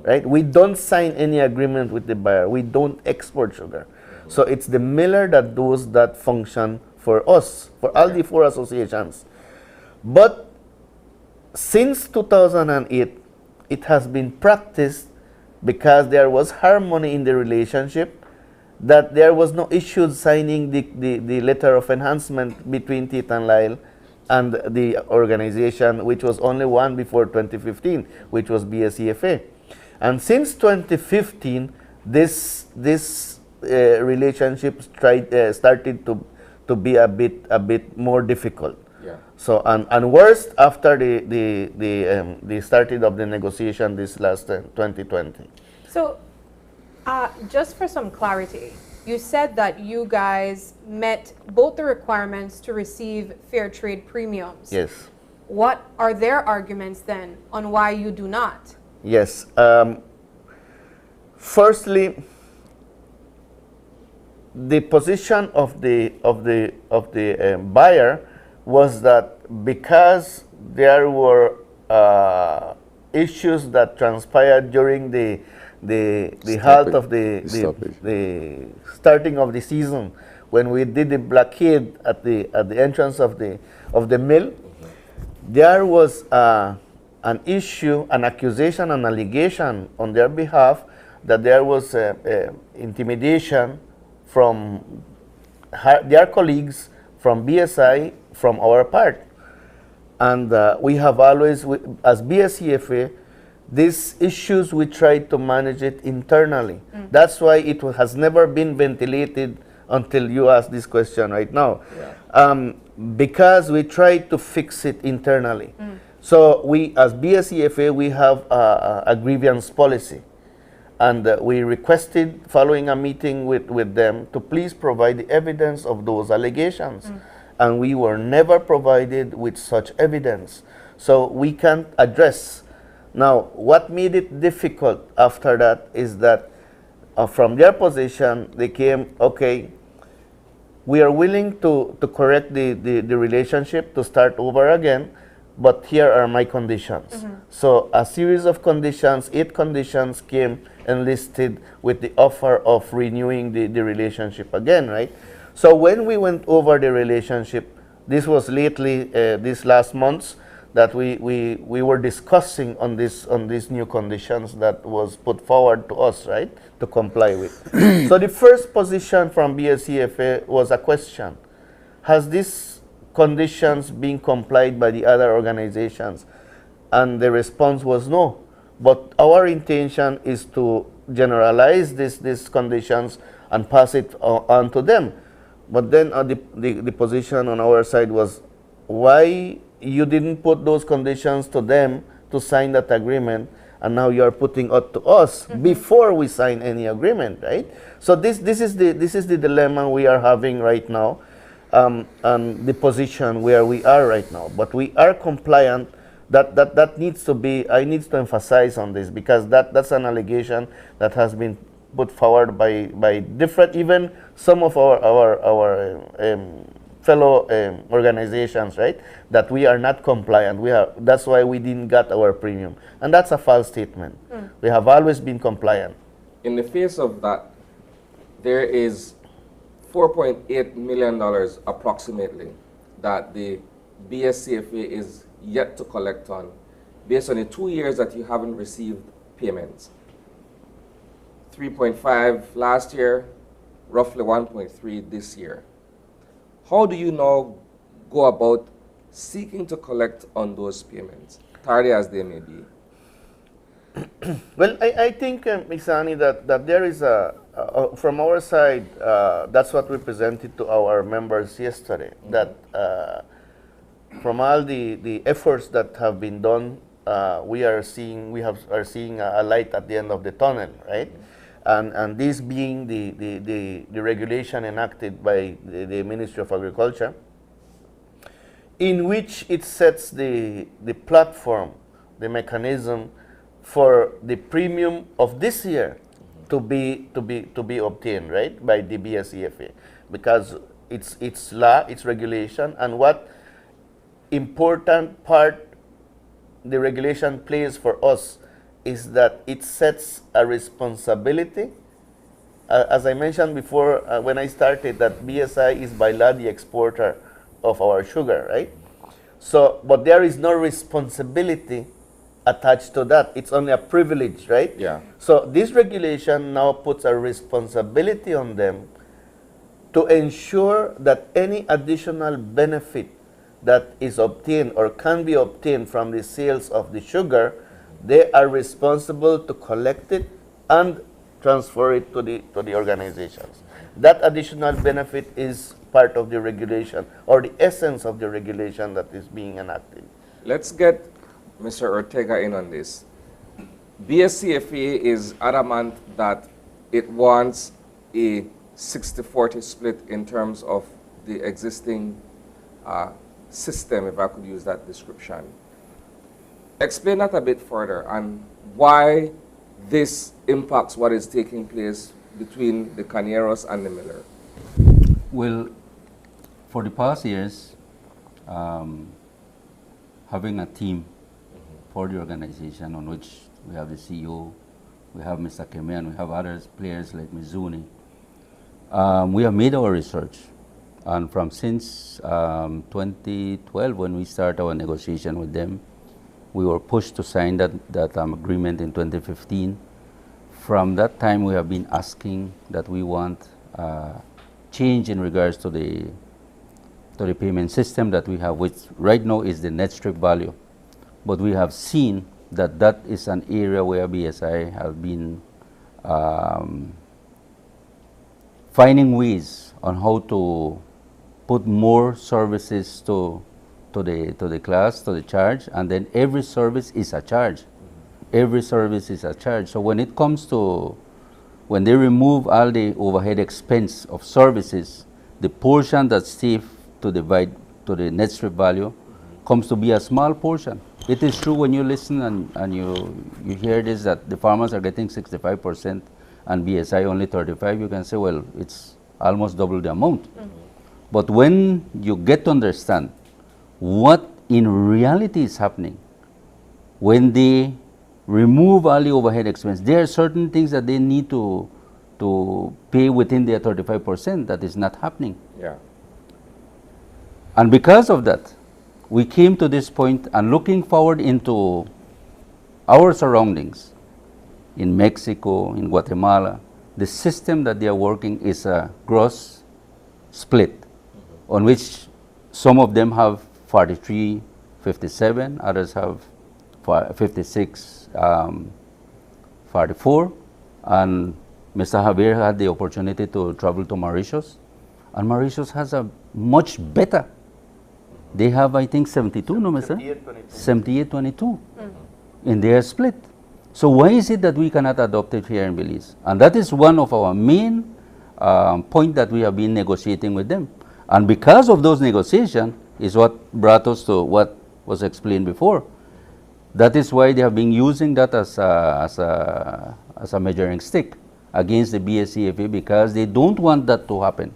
right? We don't sign any agreement with the buyer. We don't export sugar. So it's the miller that does that function for us, for all the four associations. But since 2008, it has been practiced, because there was harmony in the relationship, that there was no issue signing the letter of enhancement between Titan Lyle and the organization, which was only one before 2015, which was BSCFA. And since 2015, this relationship started to be a bit more difficult. Yeah. So and worst after the starting of the negotiation this last 2020. So, just for some clarity, you said that you guys met both the requirements to receive fair trade premiums. Yes. What are their arguments then on why you do not? Yes. Firstly, the position of the buyer was that because there were issues that transpired during the halt of the starting of the season, when we did the blockade at the entrance of the mill, there was an issue, an accusation, an allegation on their behalf that there was intimidation from their colleagues, from BSI, from our part. And we have always, as BSCFA, these issues we try to manage it internally. That's why it has never been ventilated until you ask this question right now. Yeah. Because we try to fix it internally. So we, as BSCFA, we have a grievance policy. And we requested, following a meeting with them, to please provide the evidence of those allegations. And we were never provided with such evidence. So we can't address. Now, what made it difficult after that is that from their position, they came, okay, we are willing to correct the relationship, to start over again, but here are my conditions. So a series of conditions, 8 conditions came enlisted with the offer of renewing the relationship again, right? So when we went over the relationship, this was lately, these last months, that we were discussing on these new conditions that was put forward to us, right, to comply with. So the first position from BSCFA was a question: has these conditions being complied by the other organizations? And the response was no. But our intention is to generalize these conditions and pass it on to them. But then the position on our side was, why you didn't put those conditions to them to sign that agreement, and now you are putting it to us before we sign any agreement, right? So this is the dilemma we are having right now, and the position where we are right now. But we are compliant. That needs to be. I need to emphasize on this, because that's an allegation that has been put forward by different, even some of our fellow organizations, right? That we are not compliant. That's why we didn't get our premium, and that's a false statement. We have always been compliant. In the face of that, there is $4.8 million approximately that the BSCFA is yet to collect on, based on the 2 years that you haven't received payments. 3.5 last year, roughly 1.3 this year. How do you now go about seeking to collect on those payments, tardy as they may be? Well, I think, Isani, that there is from our side, that's what we presented to our members yesterday, that from all the efforts that have been done, we are seeing a light at the end of the tunnel, right? And this being the regulation enacted by the Ministry of Agriculture, in which it sets the platform, the mechanism for the premium of this year to be obtained, right, by the BSCFA, because it's law, it's regulation, and what important part the regulation plays for us is that it sets a responsibility. As I mentioned before, when I started, that BSI is by law the exporter of our sugar, right? So, but there is no responsibility attached to that. It's only a privilege, right? Yeah. So this regulation now puts a responsibility on them to ensure that any additional benefit that is obtained or can be obtained from the sales of the sugar, they are responsible to collect it and transfer it to the organizations. That additional benefit is part of the regulation, or the essence of the regulation that is being enacted. Let's get Mr. Ortega in on this. BSCFA is adamant that it wants a 60-40 split in terms of the existing system, if I could use that description. Explain that a bit further, and why this impacts what is taking place between the cañeros and the miller. Well, for the past years, having a team for the organization, on which we have the CEO, we have Mr. Keme, and we have other players like Mizuni, we have made our research. And from since 2012, when we start our negotiation with them, we were pushed to sign that agreement in 2015 from that time we have been asking that we want change in regards to the payment system that we have, which right now is the net strip value. But we have seen that that is an area where BSI have been finding ways on how to put more services to the class, to the charge, and then every service is a charge. Every service is a charge. So when it comes to, when they remove all the overhead expense of services, the portion that's safe to divide to the net strip value comes to be a small portion. It is true when you listen and you hear this, that the farmers are getting 65% and BSI only 35%, you can say, well, it's almost double the amount. But when you get to understand what in reality is happening, when they remove all the overhead expense, there are certain things that they need to pay within their 35% that is not happening. Yeah. And because of that, we came to this point and looking forward into our surroundings in Mexico, in Guatemala, the system that they are working is a gross split on which some of them have 43, 57, others have 56, 44, and Mr. Javier had the opportunity to travel to Mauritius, and Mauritius has a much better. They have, I think, 72, no, Mr. 78-22 in their split. So why is it that we cannot adopt it here in Belize? And that is one of our main point that we have been negotiating with them. And because of those negotiations is what brought us to what was explained before. That is why they have been using that as a measuring stick against the BSCFA, because they don't want that to happen.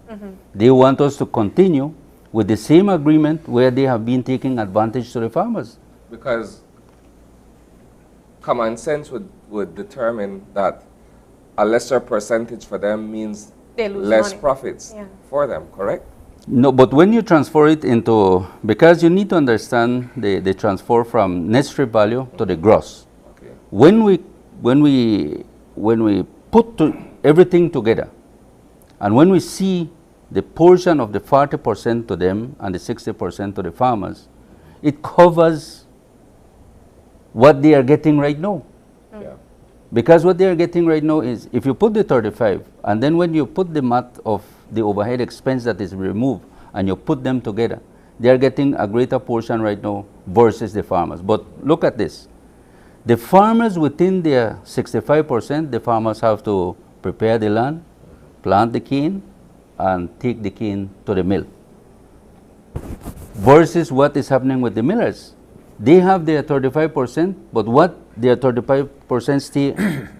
They want us to continue with the same agreement where they have been taking advantage to the farmers. Because common sense would determine that a lesser percentage for them means less money. profits for them, correct? No, but when you transfer it into, because you need to understand the transfer from net strip value to the gross. Okay. When we put everything together, and when we see the portion of the 40% to them and the 60% to the farmers, it covers what they are getting right now. Yeah. Because what they are getting right now is, if you put the 35, and then when you put the math of the overhead expense that is removed, and you put them together, they are getting a greater portion right now versus the farmers. But look at this. The farmers within their 65%, the farmers have to prepare the land, plant the cane, and take the cane to the mill. Versus what is happening with the millers. They have their 35%, but what their 35% stay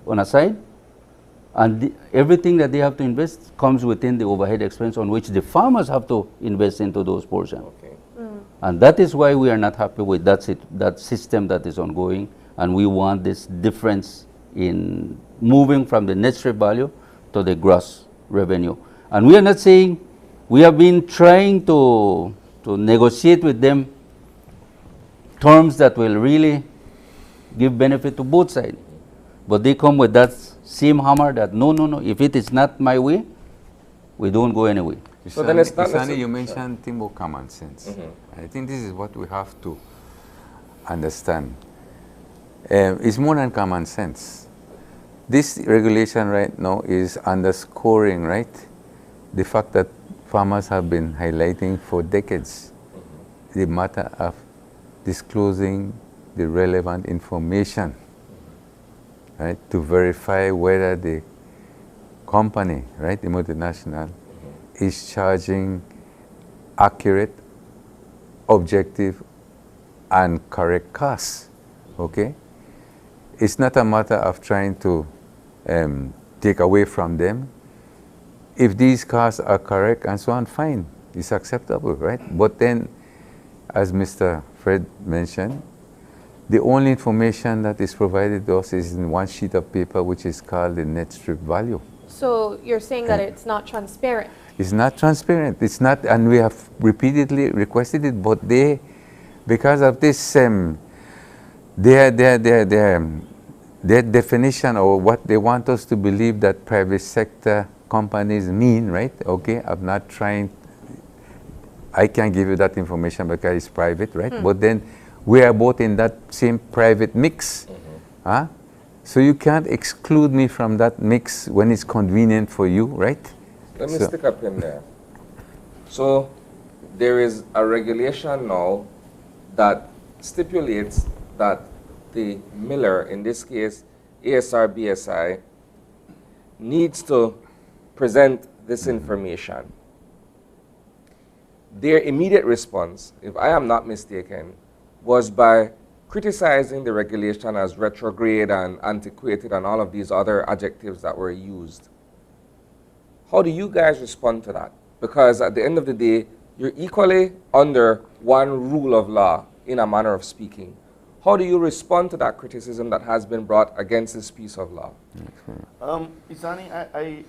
on a side, and everything that they have to invest comes within the overhead expense on which the farmers have to invest into those portions. Okay. And that is why we are not happy with that system that is ongoing, and we want this difference in moving from the net strip value to the gross revenue. And we are not saying, we have been trying to negotiate with them terms that will really give benefit to both sides. But they come with that same hammer that no, if it is not my way, we don't go anyway. So then it's not Isani, you mentioned thing about common sense. I think this is what we have to understand. It's more than common sense. This regulation right now is underscoring, right, the fact that farmers have been highlighting for decades the matter of disclosing the relevant information, right, to verify whether the company, right, the multinational, is charging accurate, objective, and correct costs. Okay? It's not a matter of trying to take away from them. If these costs are correct and so on, fine, it's acceptable, right? But then, as Mr. Fred mentioned, the only information that is provided to us is in one sheet of paper, which is called the net strip value. So you're saying that it's not transparent? It's not transparent. It's not, and we have repeatedly requested it, but they, because of this, their definition or what they want us to believe that private sector companies mean, right? Okay, I'm not trying, I can't give you that information because it's private, right? But then we are both in that same private mix. Huh? So you can't exclude me from that mix when it's convenient for you, right? Let me stick up in there. So there is a regulation now that stipulates that the miller, in this case ASR BSI, needs to present this information. Their immediate response, if I am not mistaken, was by criticizing the regulation as retrograde and antiquated and all of these other adjectives that were used. How do you guys respond to that? Because at the end of the day, you're equally under one rule of law, in a manner of speaking. How do you respond to that criticism that has been brought against this piece of law? Isani,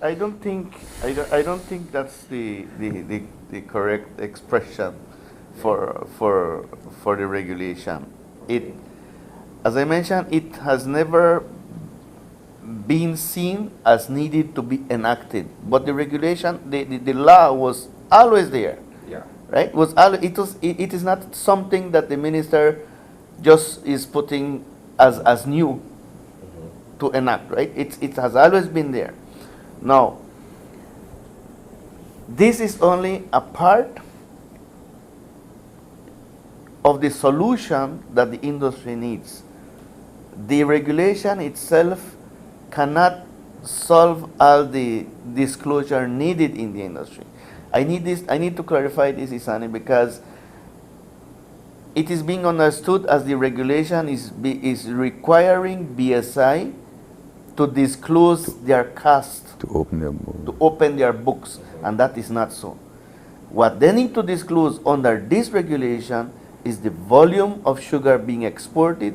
I don't think that's the correct expression for the regulation. It, as I mentioned, it has never been seen as needed to be enacted, but the regulation, the law was always there. Yeah. Right? It is not something that the minister just is putting as new to enact, right? It has always been there. Now, this is only a part of the solution that the industry needs. The regulation itself cannot solve all the disclosure needed in the industry. I need to clarify this, Isani, because it is being understood as the regulation is requiring BSI to disclose their cost, to open their books, and that is not so. What they need to disclose under this regulation is the volume of sugar being exported,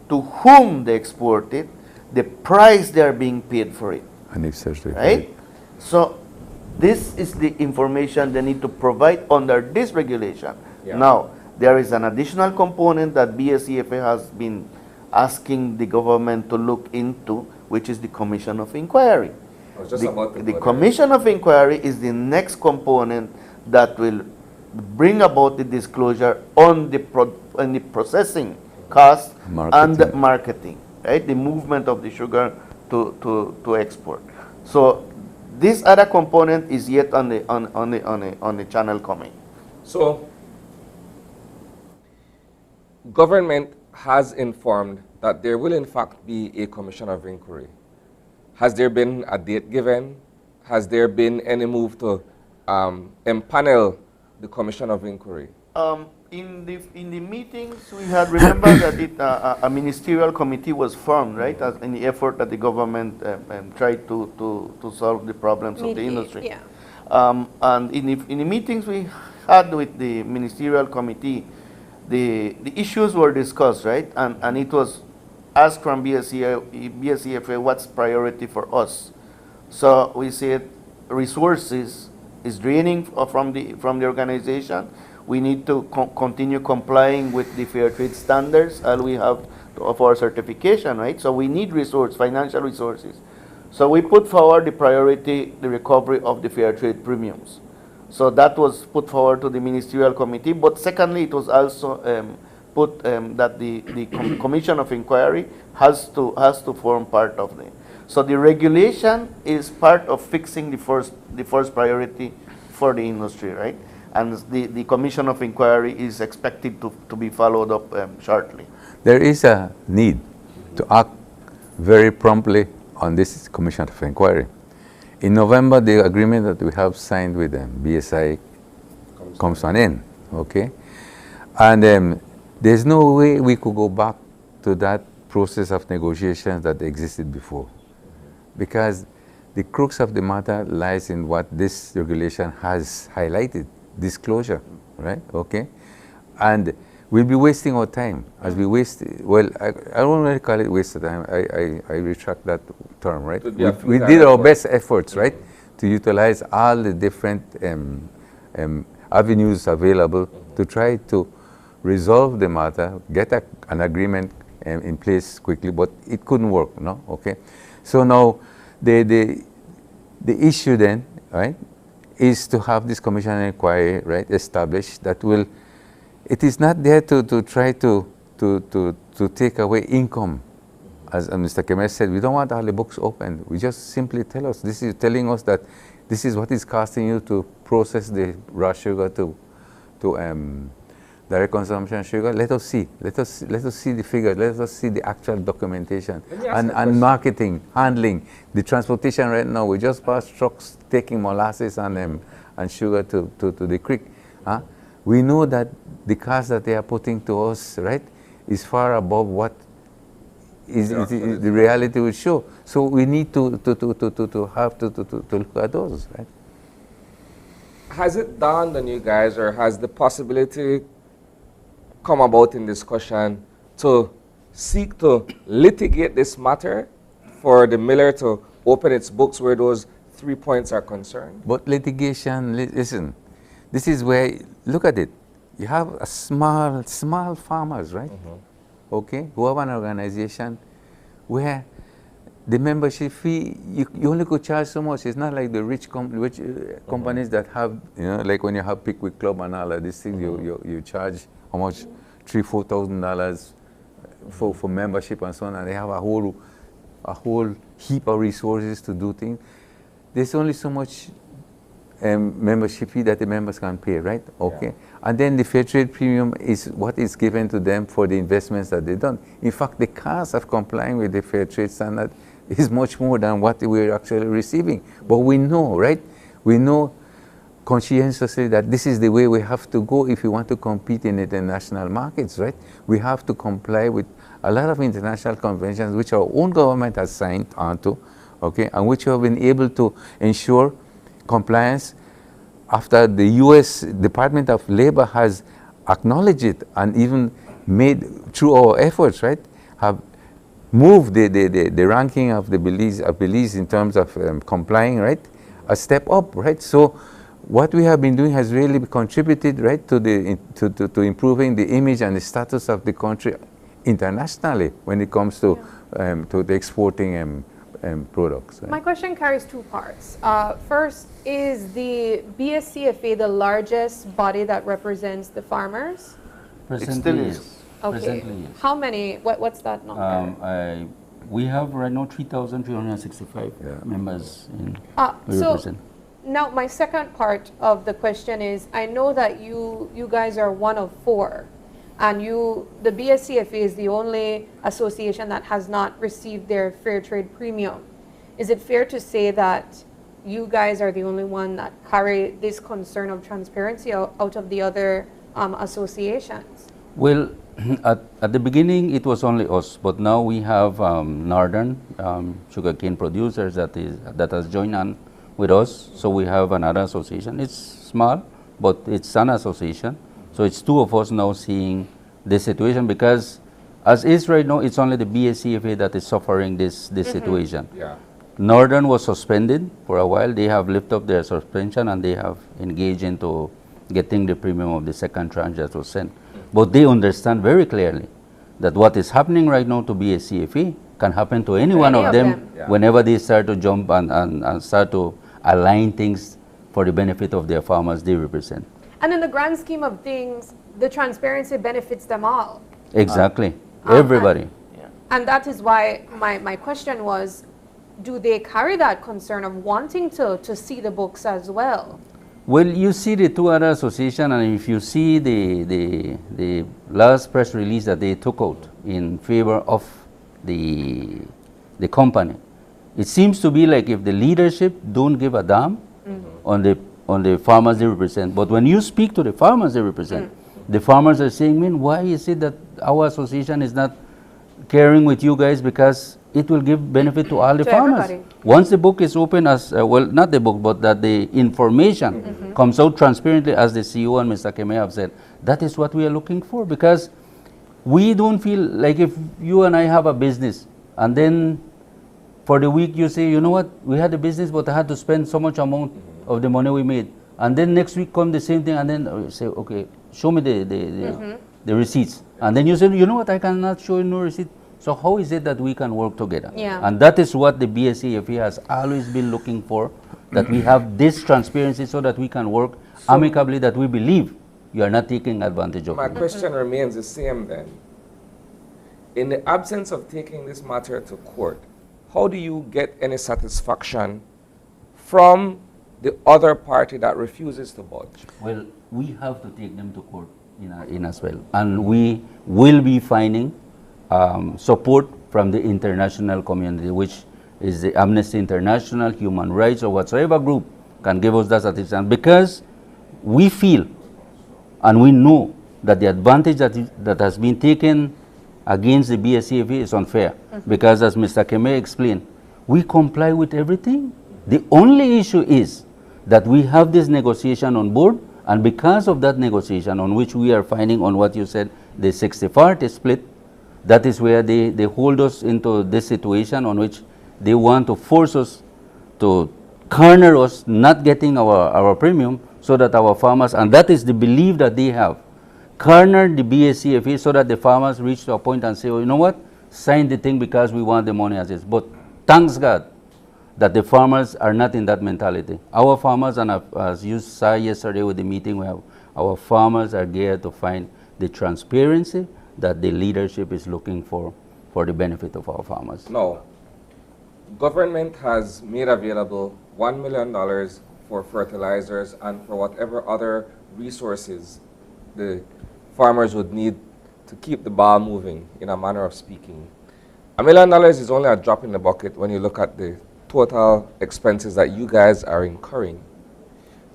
to whom they export it, the price they are being paid for it. And if such, right? So this is the information they need to provide under this regulation. Yeah. Now, there is an additional component that BSEFA has been asking the government to look into, which is the Commission of Inquiry. The Commission of Inquiry is the next component that will bring about the disclosure on the processing cost and the marketing, right? The movement of the sugar to export. So this other component is yet on the channel coming. So government has informed that there will in fact be a commission of inquiry. Has there been a date given? Has there been any move to empanel the commission of inquiry? In the meetings we had, remember that a ministerial committee was formed, right, as in the effort that the government tried to solve the problems of the industry. Yeah. And in the meetings we had with the ministerial committee, the issues were discussed, right, and it was asked from BSEFA what's priority for us. So we said resources is draining from the organization. We need to continue complying with the fair trade standards, and we have to offer certification, right? So we need financial resources. So we put forward the priority, the recovery of the fair trade premiums. So that was put forward to the ministerial committee. But secondly, it was also put that the Commission of Inquiry has to form part of it. So the regulation is part of fixing the first priority for the industry, right? And the Commission of Inquiry is expected to be followed up shortly. There is a need to act very promptly on this Commission of Inquiry. In November, the agreement that we have signed with BSI comes to an end, okay? And there's no way we could go back to that process of negotiations that existed before, because the crux of the matter lies in what this regulation has highlighted, disclosure, right? Okay? And we'll be wasting our time as we waste, well, I don't really call it waste of time, I retract that term, right? We did our best efforts, right, to utilize all the different avenues available to try to resolve the matter, get an agreement in place quickly, but it couldn't work, no? Okay. So now the issue then, right, is to have this commission and inquiry, right, established that will, it is not there to try to take away income. As Mr. Kemer said, we don't want all the books open. We just simply tell us, this is telling us that this is what it's costing you to process the raw sugar to direct consumption sugar. Let us see. Let us see the figures. Let us see the actual documentation and marketing, handling, the transportation. Right now, we just pass trucks taking molasses and sugar to the creek. We know that the cost that they are putting to us, right, is far above what the reality will show. So we need to look at those, right? Has it dawned on you guys, or has the possibility come about in discussion to seek to litigate this matter for the miller to open its books where those 3 points are concerned? But litigation, listen, this is where, look at it. You have a small farmers, right? Okay, who have an organization where the membership fee, you only could charge so much. It's not like the rich companies that have, you know, like when you have Pickwick Club and all of these things, you charge how much? $3,000-$4,000 for membership and so on, and they have a whole heap of resources to do things. There's only so much membership fee that the members can pay, right? Okay. Yeah. And then the fair trade premium is what is given to them for the investments that they've done. In fact, the cost of complying with the fair trade standard is much more than what we're actually receiving. But we know, right? We know conscientiously that this is the way we have to go if we want to compete in international markets, right? We have to comply with a lot of international conventions which our own government has signed onto, okay, and which have been able to ensure compliance after the U.S. Department of Labor has acknowledged it and even made, through our efforts, right, have moved the ranking of the Belize in terms of complying, right, a step up, right? So what we have been doing has really contributed, right, to improving the image and the status of the country internationally when it comes to the exporting products. Right? My question carries two parts. First, is the BSCFA the largest body that represents the farmers? Presently, yes. Okay. Presently, yes. How many? What's that number? We have right now 3,365 members in so now my second part of the question is, I know that you guys are one of four, and the BSCFA is the only association that has not received their fair trade premium. Is it fair to say that you guys are the only one that carry this concern of transparency out of the other associations? Well, at the beginning it was only us, but now we have Northern sugarcane producers that has joined on with us. So we have another association. It's small, but it's an association. So it's two of us now seeing this situation, because as is right now, it's only the BSCFA that is suffering this situation. Yeah. Northern was suspended for a while. They have lifted up their suspension and they have engaged into getting the premium of the second tranche that was sent. But they understand very clearly that what is happening right now to BSCFA can happen to any one of them whenever they start to jump and start to align things for the benefit of their farmers they represent. And in the grand scheme of things, the transparency benefits them all. Exactly. Everybody. And that is why my question was, do they carry that concern of wanting to see the books as well? Well, you see the two other associations, and if you see the last press release that they took out in favor of the company, it seems to be like if the leadership don't give a damn on the farmers they represent. But when you speak to the farmers they represent, the farmers are saying, man, why is it that our association is not caring with you guys, because it will give benefit to all the farmers. Everybody. Once the book is open, as well, not the book, but that the information comes out transparently, as the CEO and Mr. Keme have said, that is what we are looking for, because we don't feel like if you and I have a business and then for the week you say, you know what, we had a business but I had to spend so much amount of the money we made, and then next week come the same thing, and then say, okay, show me the receipts, and then you say, you know what, I cannot show you no receipt. So how is it that we can work together? Yeah. And that is what the BSCFA has always been looking for, that we have this transparency so that we can work amicably, that we believe you are not taking advantage of My it. question remains the same then. In the absence of taking this matter to court, how do you get any satisfaction from the other party that refuses to budge? Well, we have to take them to court in as well. And we will be finding support from the international community, which is the Amnesty International, Human Rights, or whatsoever group can give us that satisfaction, because we feel and we know that the advantage that has been taken against the BSCFA is unfair, because as Mr. Keme explained, we comply with everything. The only issue is that we have this negotiation on board, and because of that negotiation on which we are finding on what you said, the 60-40 split, that is where they hold us into this situation on which they want to force us to corner us, not getting our premium, so that our farmers, and that is the belief that they have, corner the BSCFA so that the farmers reach to a point and say, oh, you know what, sign the thing because we want the money as is. But thanks God that the farmers are not in that mentality. Our farmers, and as you saw yesterday with the meeting we have, our farmers are geared to find the transparency that the leadership is looking for the benefit of our farmers. No. Government has made available $1 million for fertilizers and for whatever other resources the farmers would need to keep the ball moving, in a manner of speaking. $1 million is only a drop in the bucket when you look at the total expenses that you guys are incurring.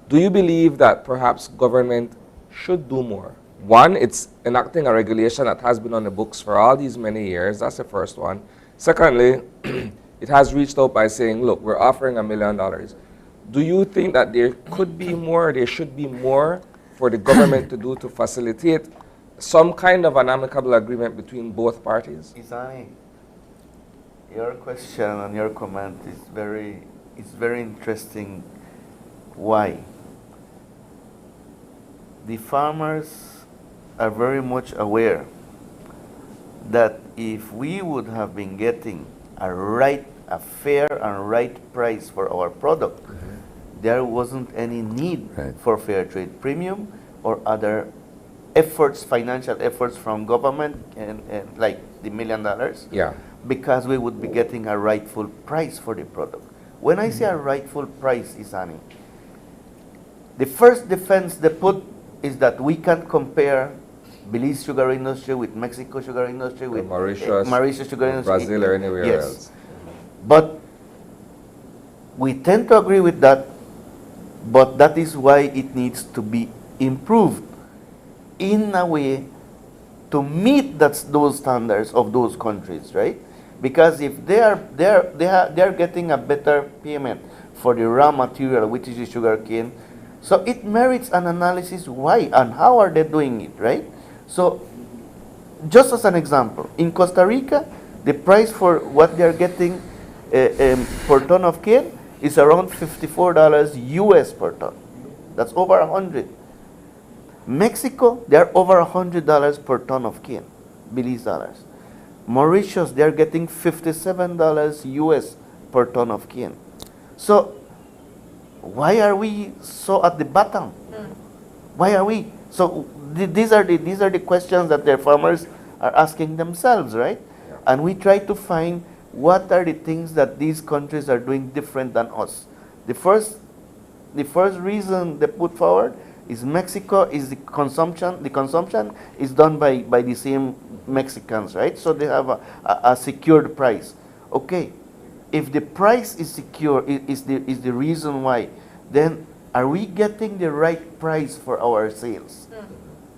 Do you believe that perhaps government should do more? One, it's enacting a regulation that has been on the books for all these many years. That's the first one. Secondly, it has reached out by saying, look, we're offering $1 million. Do you think that there could be more, there should be more for the government to do to facilitate some kind of an amicable agreement between both parties? Isani, your question and your comment is very interesting. Why? The farmers are very much aware that if we would have been getting a fair and right price for our product, there wasn't any need for fair trade premium or other efforts, financial efforts from government, and like the $1 million. Yeah. Because we would be getting a rightful price for the product. When I say a rightful price, Isani, the first defense they put is that we can't compare Belize sugar industry with Mexico sugar industry, with Mauritius sugar industry, Brazil, or anywhere else. But we tend to agree with that, but that is why it needs to be improved in a way to meet those standards of those countries, right? Because if they are getting a better payment for the raw material, which is the sugar cane, so it merits an analysis why and how are they doing it, right? So, just as an example, in Costa Rica, the price for what they are getting per ton of cane is around $54 US per ton. That's over 100. Mexico, they are over $100 per ton of cane, Belize dollars. Mauritius, they are getting $57 US per ton of cane. So, why are we so at the bottom? Why are we? So these are the questions that their farmers are asking themselves, right? Yeah. And we try to find what are the things that these countries are doing different than us. The first reason they put forward is Mexico is the consumption. The consumption is done by the same Mexicans, right? So they have a secured price. Okay, if the price is secure, is the reason why, then are we getting the right price for our sales?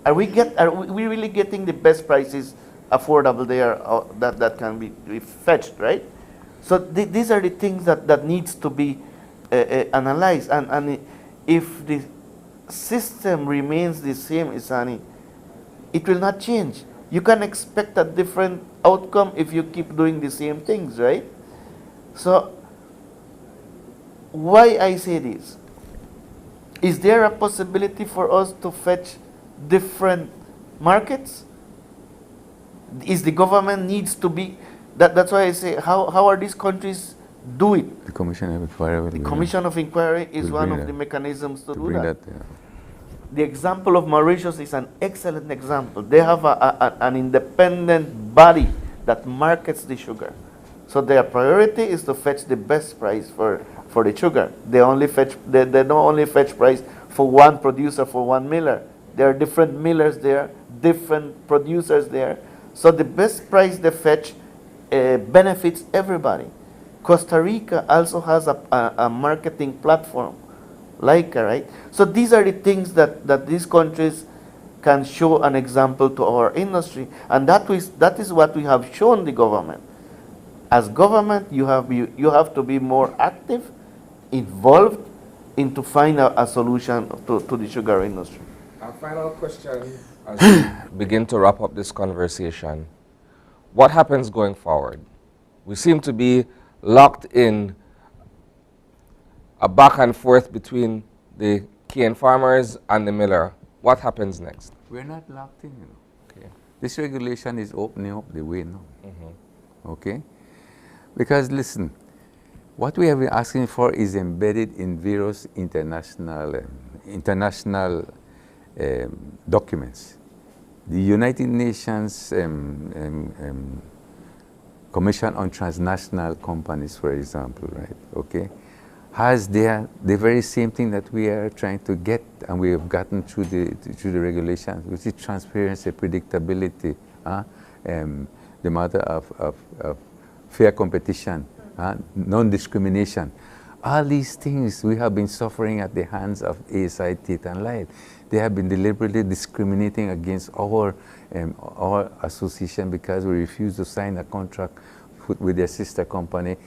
Are we really getting the best prices affordable there that can be fetched, right? So these are the things that needs to be analyzed, and if the system remains the same, Isani, it will not change. You can expect a different outcome if you keep doing the same things, right? So why I say this? Is there a possibility for us to fetch different markets? Is the government needs to be, that's why I say, how are these countries do it? The Commission of Inquiry. The Commission of Inquiry is one of the mechanisms to do that. Yeah. The example of Mauritius is an excellent example. They have an independent body that markets the sugar. So their priority is to fetch the best price for the sugar. They don't only fetch price for one producer, for one miller. There are different millers there, different producers there. So the best price they fetch benefits everybody. Costa Rica also has a marketing platform, Leica, right? So these are the things that these countries can show an example to our industry, and that is what we have shown the government. As government, you have to be more active, involved, in to find a solution to the sugar industry. Our final question, as we begin to wrap up this conversation, what happens going forward? We seem to be locked in a back and forth between the cane farmers and the miller. What happens next? We're not locked in, Okay. This regulation is opening up the way now. Okay? Because listen, what we have been asking for is embedded in various international documents. The United Nations Commission on Transnational Companies, for example, right? Okay, has the very same thing that we are trying to get, and we have gotten through the regulations, which is transparency, predictability, the matter of fair competition, non-discrimination. All these things we have been suffering at the hands of ASI, Tate and Lyle. They have been deliberately discriminating against our association because we refused to sign a contract with their sister company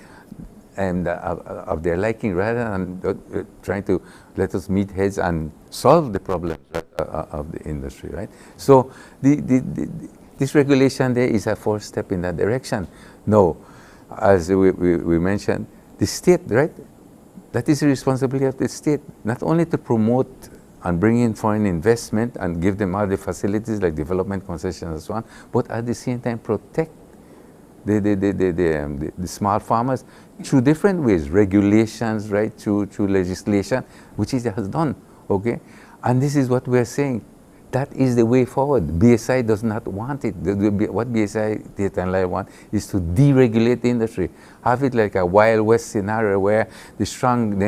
and of their liking, rather than trying to let us meet heads and solve the problems of the industry, right? So this regulation there is a first step in that direction. No, as we mentioned, the state, right? That is the responsibility of the state, not only to promote and bring in foreign investment and give them all the facilities like development concessions and so on, but at the same time protect the small farmers through different ways, regulations, right, through legislation, which it has done, okay? And this is what we are saying. That is the way forward. BSI does not want it. What BSI, Tate and Lyle want is to deregulate the industry. Have it like a Wild West scenario where the strong,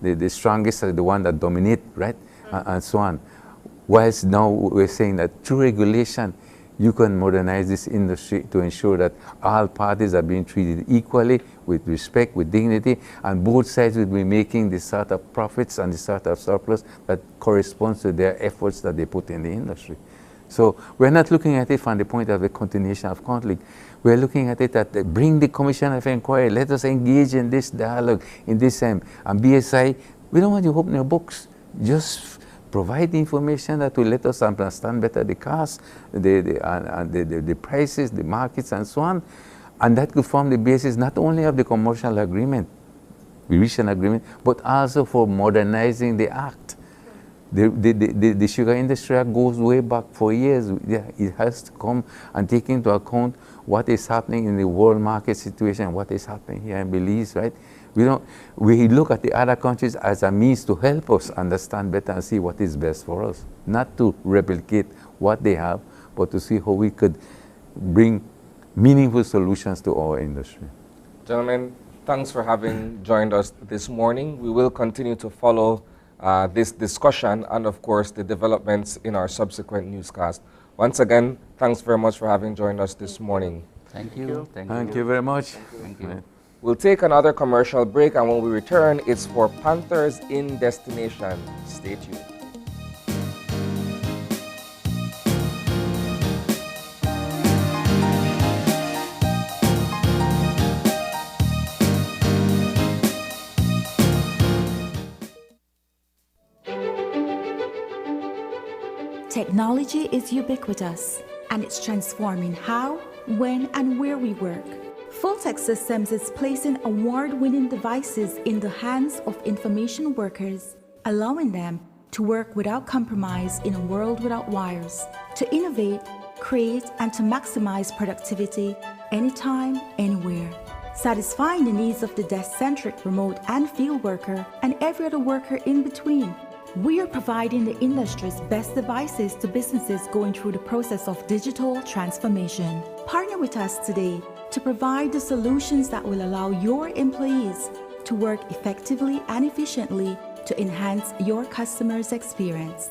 the strongest are the one that dominate, right? And so on. Whilst now we're saying that through regulation, you can modernize this industry to ensure that all parties are being treated equally, with respect, with dignity, and both sides will be making the sort of profits and the sort of surplus that corresponds to their efforts that they put in the industry. So we're not looking at it from the point of a continuation of conflict. We're looking at it that bring the Commission of Inquiry, let us engage in this dialogue, in this and BSI, we don't want you to open your books. Just provide the information that will let us understand better the costs, the prices, the markets, and so on. And that could form the basis not only of the commercial agreement, we reach an agreement, but also for modernizing the act. The sugar industry goes way back for years. It has to come and take into account what is happening in the world market situation, what is happening here in Belize, right? We look at the other countries as a means to help us understand better and see what is best for us. Not to replicate what they have, but to see how we could bring meaningful solutions to our industry. Gentlemen, thanks for having joined us this morning. We will continue to follow this discussion and, of course, the developments in our subsequent newscast. Once again, thanks very much for having joined us this morning. Thank you. Thank you very much. Thank you. We'll take another commercial break, and when we return, it's for Panthers in Destination. Stay tuned. Technology is ubiquitous, and it's transforming how, when, and where we work. Fulltech Systems is placing award-winning devices in the hands of information workers, allowing them to work without compromise in a world without wires. To innovate, create, and to maximize productivity anytime, anywhere. Satisfying the needs of the desk-centric remote and field worker and every other worker in between. We are providing the industry's best devices to businesses going through the process of digital transformation. Partner with us today to provide the solutions that will allow your employees to work effectively and efficiently to enhance your customers' experience.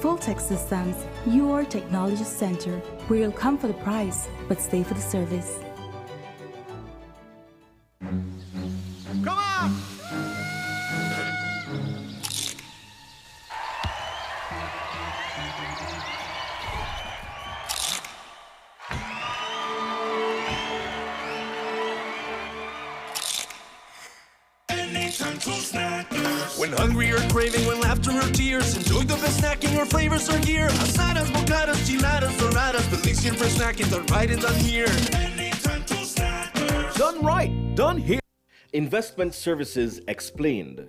Full-Tech Systems, your technology center, where you'll come for the price, but stay for the service. Come on! When hungry or craving, when laughter or tears, enjoy the best snacking or flavors are here. Asadas, bocadas, chiladas, doradas, delicious for snacking, done right and done here. Done right, done here. Investment Services Explained.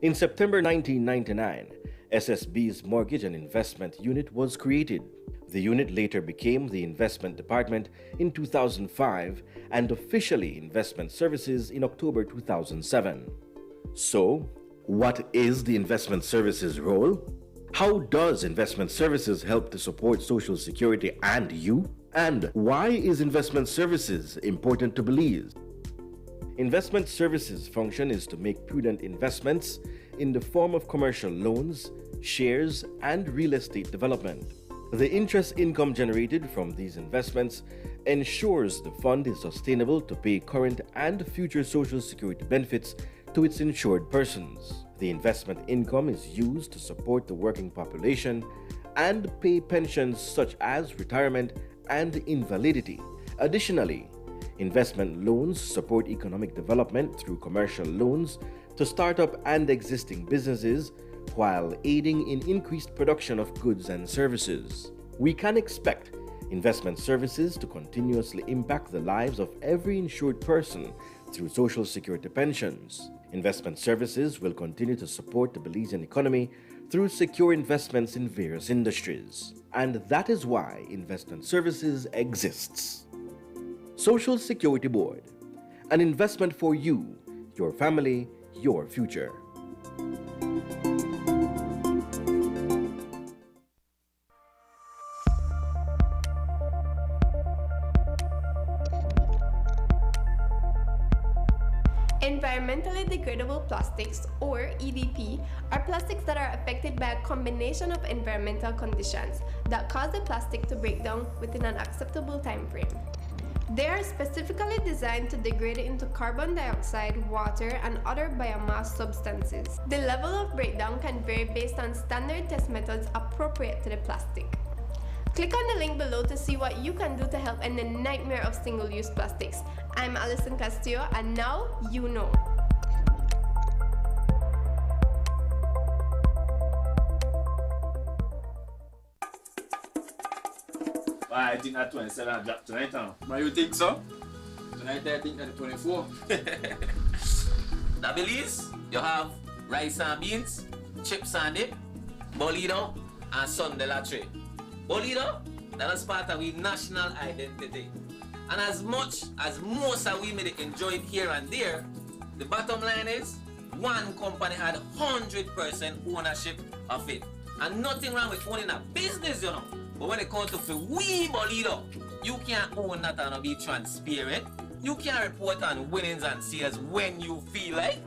In September 1999, SSB's Mortgage and Investment Unit was created. The unit later became the Investment Department in 2005 and officially Investment Services in October 2007. So, what is the Investment Services role? How does Investment Services help to support Social Security and you? And why is Investment Services important to Belize? Investment Services' function is to make prudent investments in the form of commercial loans, shares, and real estate development. The interest income generated from these investments ensures the fund is sustainable to pay current and future Social Security benefits to its insured persons. The investment income is used to support the working population and pay pensions such as retirement and invalidity. Additionally, investment loans support economic development through commercial loans to startup and existing businesses while aiding in increased production of goods and services. We can expect Investment Services to continuously impact the lives of every insured person through Social Security pensions. Investment Services will continue to support the Belizean economy through secure investments in various industries. And that is why Investment Services exists. Social Security Board, an investment for you, your family, your future. Environmentally degradable plastics, or EDP, are plastics that are affected by a combination of environmental conditions that cause the plastic to break down within an acceptable time frame. They are specifically designed to degrade into carbon dioxide, water, and other biomass substances. The level of breakdown can vary based on standard test methods appropriate to the plastic. Click on the link below to see what you can do to help end the nightmare of single-use plastics. I'm Alison Castillo, and now you know. I think that 27 drop tonight, huh? But you think so? Tonight I think that 24. Now Belize, you have rice and beans, chips and dip, bolido, and son de la tray. Bolido, that is part of our national identity. And as much as most of we may enjoy it here and there, the bottom line is, one company had 100% ownership of it. And nothing wrong with owning a business, you know. But when it comes to we Bolido, you can't own that and be transparent. You can't report on winnings and sales when you feel like.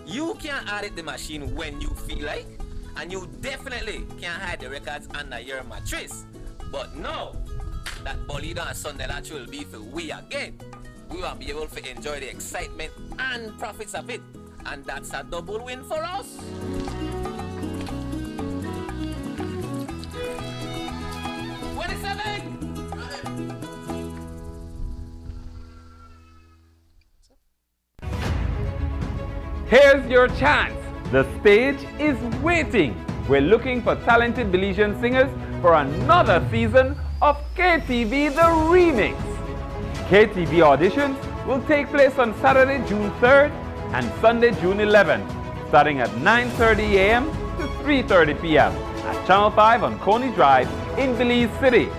You can't audit the machine when you feel like. And you definitely can't hide the records under your mattress. But no, that Bolido and Sunday Latch will be for we again. We will be able to enjoy the excitement and profits of it. And that's a double win for us. Here's your chance. The stage is waiting. We're looking for talented Belizean singers for another season of KTV The Remix. KTV auditions will take place on Saturday, June 3rd and Sunday, June 11th. starting at 9:30 a.m. to 3:30 p.m. at Channel 5 on Coney Drive in Belize City.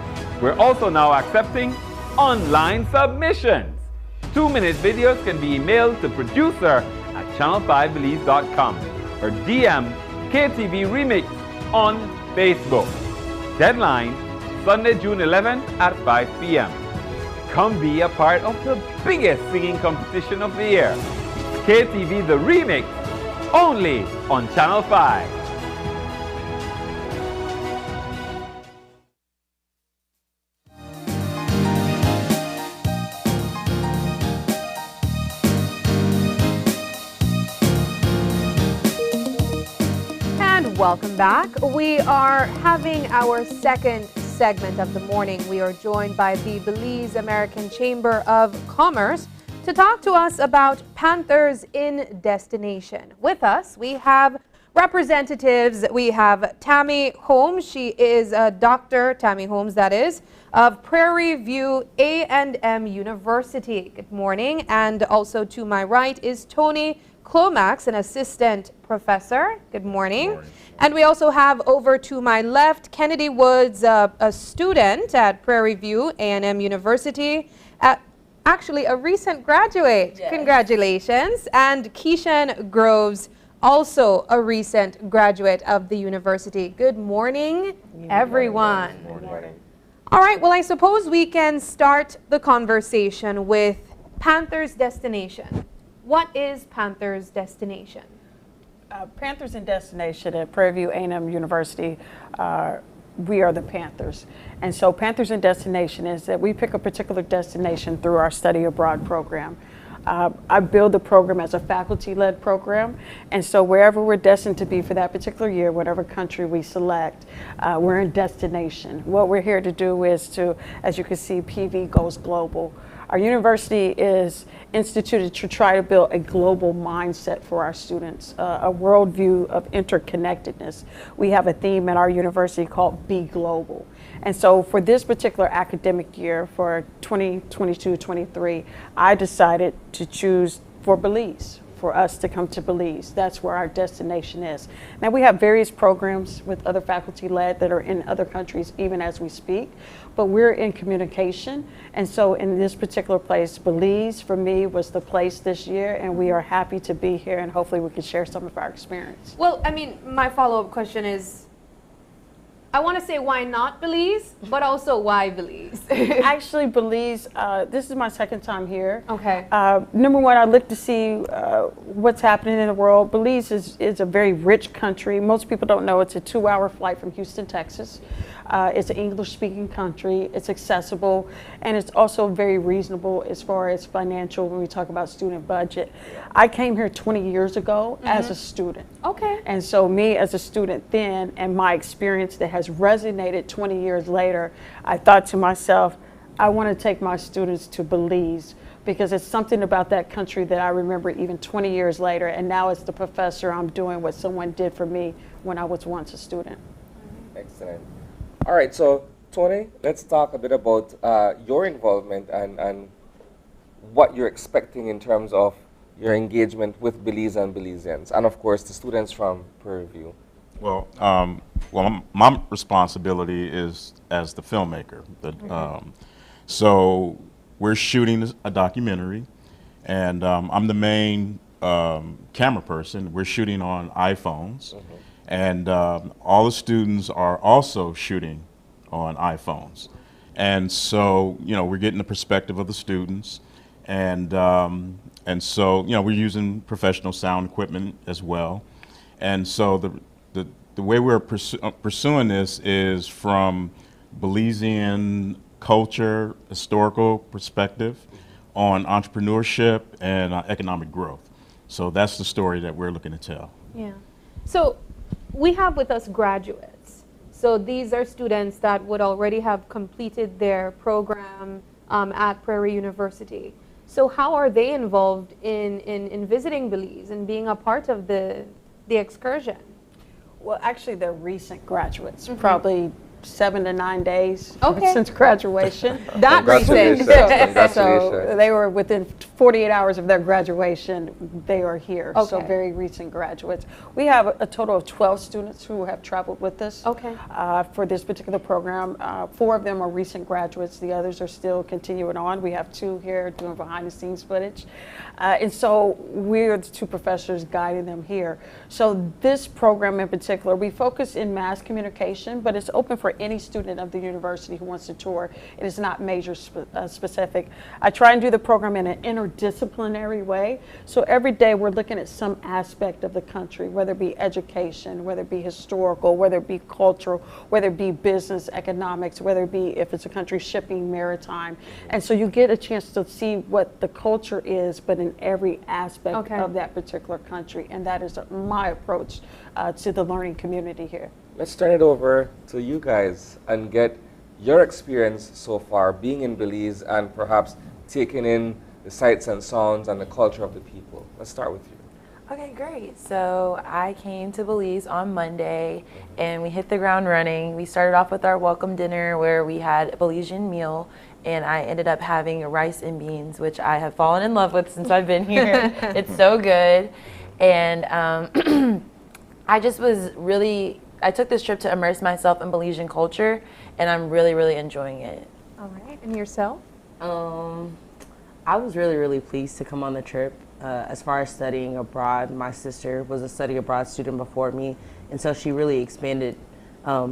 We're also now accepting online submissions. 2-minute videos can be emailed to producer@channel5belize.com or DM KTV Remix on Facebook. Deadline Sunday, June 11 at 5 p.m. Come be a part of the biggest singing competition of the year. KTV The Remix, only on Channel 5. And welcome back. We are having our second segment of the morning. We are joined by the Belize American Chamber of Commerce to talk to us about Panthers in Destination. With us, we have representatives. We have Tammy Holmes. She is a Dr. Tammy Holmes, that is, of Prairie View A&M University. Good morning. And also to my right is Tony Clomax, an assistant professor. Good morning. Good morning. And we also have over to my left Kennedy Woods, a student at Prairie View A&M University, actually a recent graduate. Yes. Congratulations. And Keishan Groves, also a recent graduate of the university. Good morning, everyone. Good morning. All right, well, I suppose we can start the conversation with Panthers Destination. What is Panthers Destination? Panthers in Destination at Prairie View A&M University, we are the Panthers. And so Panthers in Destination is that we pick a particular destination through our study abroad program. I build the program as a faculty-led program, and so wherever we're destined to be for that particular year, whatever country we select, we're in destination. What we're here to do is to, as you can see, PV goes global. Our university is instituted to try to build a global mindset for our students, a worldview of interconnectedness. We have a theme at our university called Be Global. And so for this particular academic year, for 2022-23, I decided to choose for Belize, for us to come to Belize. That's where our destination is. Now we have various programs with other faculty led that are in other countries even as we speak, but we're in communication. And so in this particular place, Belize for me was the place this year, and we are happy to be here, and hopefully we can share some of our experience. Well, I mean, my follow-up question is, I want to say why not Belize, but also why Belize? Actually, Belize, this is my second time here. Okay. Number one, I look to see what's happening in the world. Belize is a very rich country. Most people don't know it's a 2-hour flight from Houston, Texas. It's an English-speaking country. It's accessible, and it's also very reasonable as far as financial when we talk about student budget. I came here 20 years ago as a student. Okay. And so me as a student then, and my experience that has resonated 20 years later, I thought to myself, I want to take my students to Belize, because it's something about that country that I remember even 20 years later, and now as the professor, I'm doing what someone did for me when I was once a student. Excellent. All right, so Tony, let's talk a bit about your involvement and what you're expecting in terms of your engagement with Belize and Belizeans, and of course the students from Prairie View. Well, my responsibility is as the filmmaker. So we're shooting a documentary, and I'm the main camera person. We're shooting on iPhones. And all the students are also shooting on iPhones. And so, you know, we're getting the perspective of the students. And so, you know, we're using professional sound equipment as well. And so the way we're pursuing this is from Belizean culture, historical perspective on entrepreneurship and economic growth. So that's the story that we're looking to tell. Yeah. So we have with us graduates. So these are students that would already have completed their program at Prairie University. So how are they involved in visiting Belize and being a part of the excursion? Well, actually, they're recent graduates, probably 7 to 9 days Okay. since graduation. That makes sense. So they were within 48 hours of their graduation, they are here. So Okay. very recent graduates. We have a total of 12 students who have traveled with us for this particular program. 4 of them are recent graduates. The others are still continuing on. We have 2 here doing behind the scenes footage. And so we're the 2 professors guiding them here. So this program in particular, we focus in mass communication, but it's open for any student of the university who wants to tour. It is not major specific. I try and do the program in an interdisciplinary way. So every day we're looking at some aspect of the country, whether it be education, whether it be historical, whether it be cultural, whether it be business, economics, whether it be if it's a country shipping, maritime. And so you get a chance to see what the culture is, but in every aspect of that particular country. And that is my approach to the learning community here. Let's turn it over to you guys and get your experience so far being in Belize and perhaps taking in the sights and sounds and the culture of the people. Let's start with you. Okay, great. So I came to Belize on Monday and we hit the ground running. We started off with our welcome dinner where we had a Belizean meal, and I ended up having rice and beans, which I have fallen in love with since I've been here. It's so good. And I just was really, I took this trip to immerse myself in Belizean culture, and I'm really, really enjoying it. All right, and yourself? I was really, really pleased to come on the trip. As far as studying abroad, my sister was a study abroad student before me, and so she really expanded,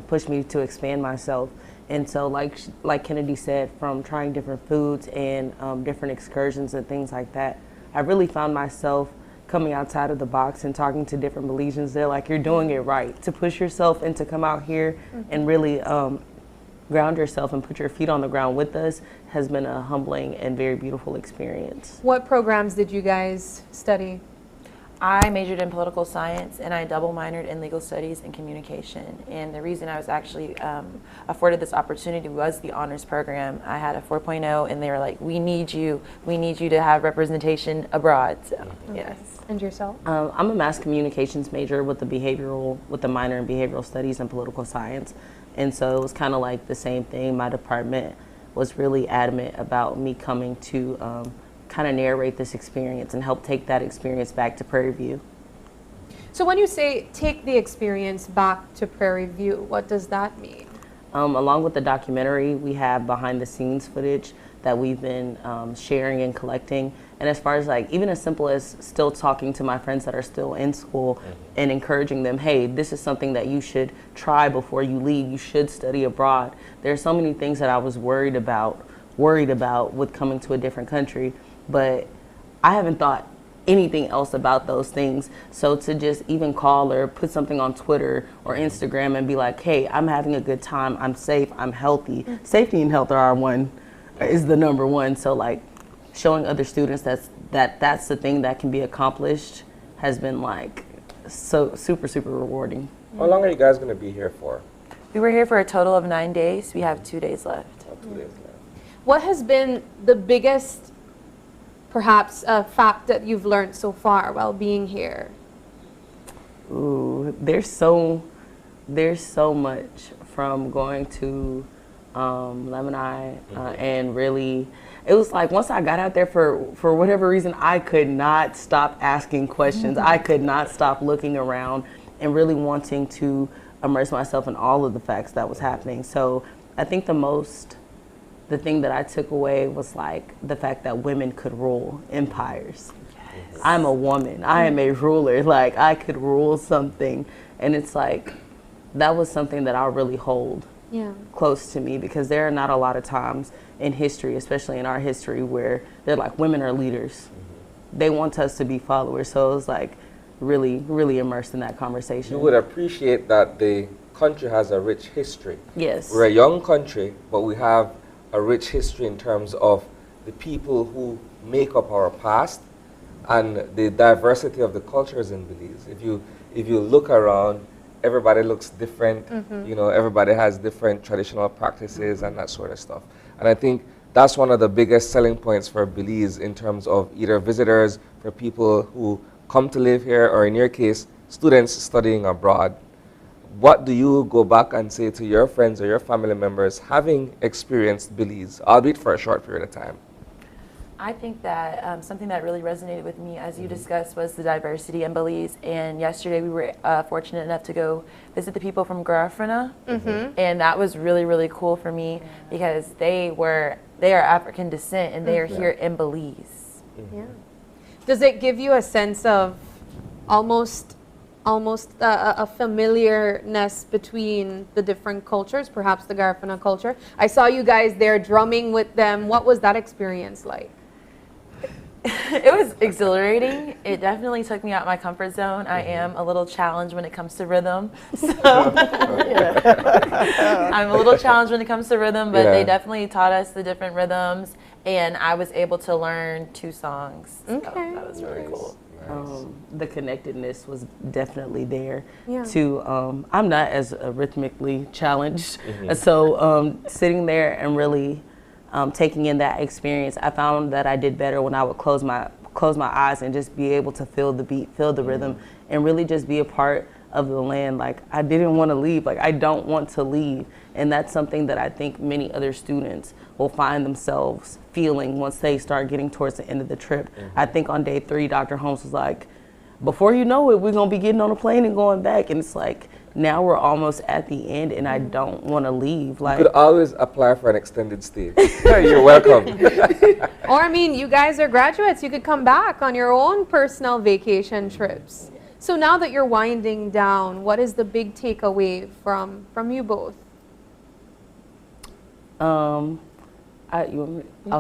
pushed me to expand myself. And so like Kennedy said, from trying different foods and different excursions and things like that, I really found myself coming outside of the box and talking to different Belizeans. They're like, you're doing it right. To push yourself and to come out here and really ground yourself and put your feet on the ground with us has been a humbling and very beautiful experience. What programs did you guys study? I majored in political science and I double minored in legal studies and communication. And the reason I was actually afforded this opportunity was the honors program. I had a 4.0 and they were like, we need you to have representation abroad. So, yes. And yourself? I'm a mass communications major with a minor in behavioral studies and political science. And so it was kind of like the same thing. My department was really adamant about me coming to kind of narrate this experience and help take that experience back to Prairie View. So when you say take the experience back to Prairie View, what does that mean? Along with the documentary, we have behind the scenes footage that we've been sharing and collecting. And as far as like, even as simple as still talking to my friends that are still in school and encouraging them, hey, this is something that you should try before you leave. You should study abroad. There are so many things that I was worried about with coming to a different country, but I haven't thought anything else about those things. So to just even call or put something on Twitter or Instagram and be like, hey, I'm having a good time, I'm safe, I'm healthy. Safety and health is the number one. So like showing other students that's the thing that can be accomplished has been like so super, super rewarding. How long are you guys going to be here for? We were here for a total of 9 days. We have 2 days left. 2 days left. What has been the biggest, perhaps, fact that you've learned so far while being here? Ooh, there's so much from going to Lemon and really, it was like once I got out there for whatever reason, I could not stop asking questions. I could not stop looking around and really wanting to immerse myself in all of the facts that was happening. So I think the thing that I took away was like the fact that women could rule empires. Yes. I'm a woman. I am a ruler. Like I could rule something. And it's like, that was something that I really hold close to me, because there are not a lot of times in history, especially in our history, where they're like, women are leaders. They want us to be followers. So it was like really, really immersed in that conversation. You would appreciate that the country has a rich history. Yes. We're a young country, but we have a rich history in terms of the people who make up our past and the diversity of the cultures in Belize. If you look around, everybody looks different. You know, everybody has different traditional practices and that sort of stuff. And I think that's one of the biggest selling points for Belize in terms of either visitors, for people who come to live here, or in your case, students studying abroad. what do you go back and say to your friends or your family members having experienced Belize, albeit for a short period of time? I think that something that really resonated with me, as you discussed, was the diversity in Belize. And yesterday we were fortunate enough to go visit the people from Garifuna, and that was really, really cool for me because they are African descent and they are here in Belize. Yeah. Does it give you a sense of almost a familiarness between the different cultures, perhaps the Garifuna culture? I saw you guys there drumming with them. What was that experience like? It was exhilarating. It definitely took me out of my comfort zone. I am a little challenged when it comes to rhythm. So I'm a little challenged when it comes to rhythm, but they definitely taught us the different rhythms, and I was able to learn 2 songs. So that was really cool. The connectedness was definitely there. Yeah. I'm not as rhythmically challenged, so sitting there and really taking in that experience, I found that I did better when I would close my eyes and just be able to feel the beat, feel the rhythm, and really just be a part of the land. Like, I didn't want to leave. Like, I don't want to leave. And that's something that I think many other students will find themselves feeling once they start getting towards the end of the trip. I think on day 3, Dr. Holmes was like, before you know it, we're going to be getting on a plane and going back. And it's like, now we're almost at the end and I don't want to leave. Like, you could always apply for an extended stay. You're welcome. Or, I mean, you guys are graduates. You could come back on your own personal vacation trips. So now that you're winding down, what is the big takeaway from you both? I'll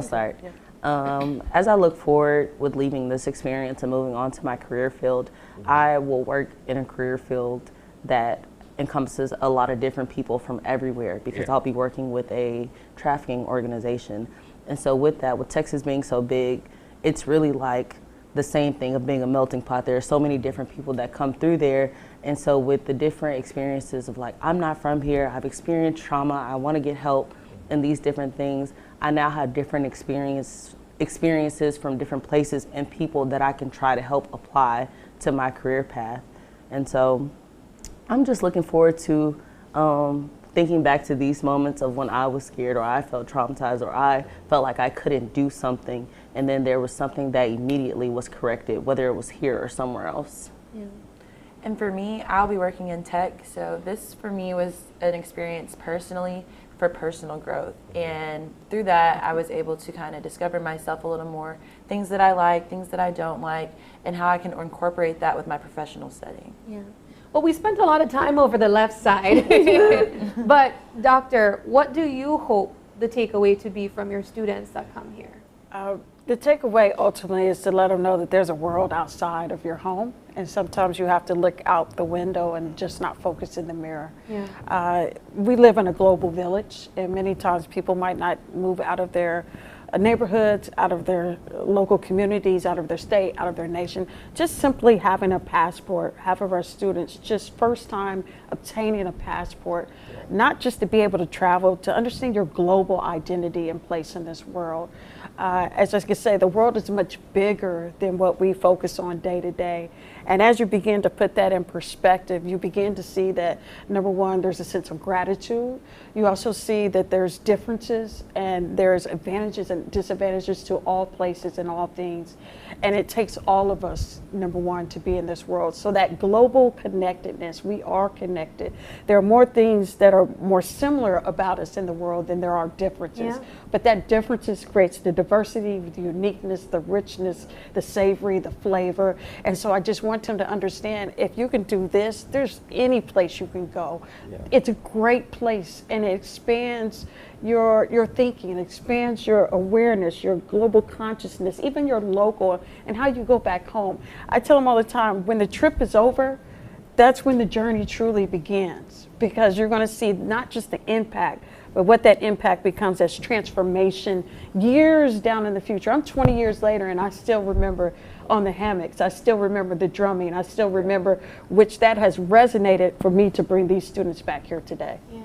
start. As I look forward with leaving this experience and moving on to my career field, I will work in a career field that encompasses a lot of different people from everywhere because I'll be working with a trafficking organization. And so with that, with Texas being so big, it's really like the same thing of being a melting pot. There are so many different people that come through there. And so with the different experiences of like, I'm not from here, I've experienced trauma, I want to get help in these different things. I now have different experiences from different places and people that I can try to help apply to my career path. And so I'm just looking forward to thinking back to these moments of when I was scared or I felt traumatized or I felt like I couldn't do something, and then there was something that immediately was corrected, whether it was here or somewhere else. Yeah. And for me, I'll be working in tech, so this for me was an experience personally for personal growth. And through that, I was able to kind of discover myself a little more, things that I like, things that I don't like, and how I can incorporate that with my professional setting. Yeah. Well, we spent a lot of time over the left side. But, Doctor, what do you hope the takeaway to be from your students that come here? The takeaway ultimately is to let them know that there's a world outside of your home, and sometimes you have to look out the window and just not focus in the mirror. Yeah. We live in a global village, and many times people might not move out of their neighborhoods, out of their local communities, out of their state, out of their nation. Just simply having a passport, half of our students just first time obtaining a passport, not just to be able to travel, to understand your global identity and place in this world. As I can say, the world is much bigger than what we focus on day to day. And as you begin to put that in perspective, you begin to see that, number one, there's a sense of gratitude. You also see that there's differences and there's advantages and disadvantages to all places and all things. And it takes all of us, number one, to be in this world. So that global connectedness, we are connected. There are more things that are more similar about us in the world than there are differences. Yeah. But that differences creates the diversity, the uniqueness, the richness, the savory, the flavor. And so I just want them to understand, if you can do this, there's any place you can go. Yeah. It's a great place, and it expands your thinking, it expands your awareness, your global consciousness, even your local, and how you go back home. I tell them all the time, when the trip is over, that's when the journey truly begins, because you're going to see not just the impact, but what that impact becomes as transformation years down in the future. I'm 20 years later and I still remember on the hammocks, I still remember the drumming, I still remember, which that has resonated for me to bring these students back here today. Yeah.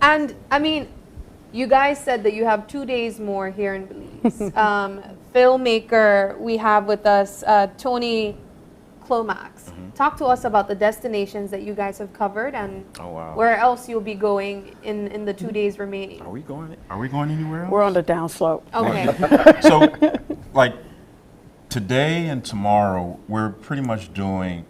And I mean, you guys said that you have 2 days more here in Belize. Filmmaker, we have with us Tony Clomax. Talk to us about the destinations that you guys have covered and wow. where else you'll be going in the 2 days remaining. Are we going anywhere else? We're on the downslope. Okay. So, like, today and tomorrow, we're pretty much doing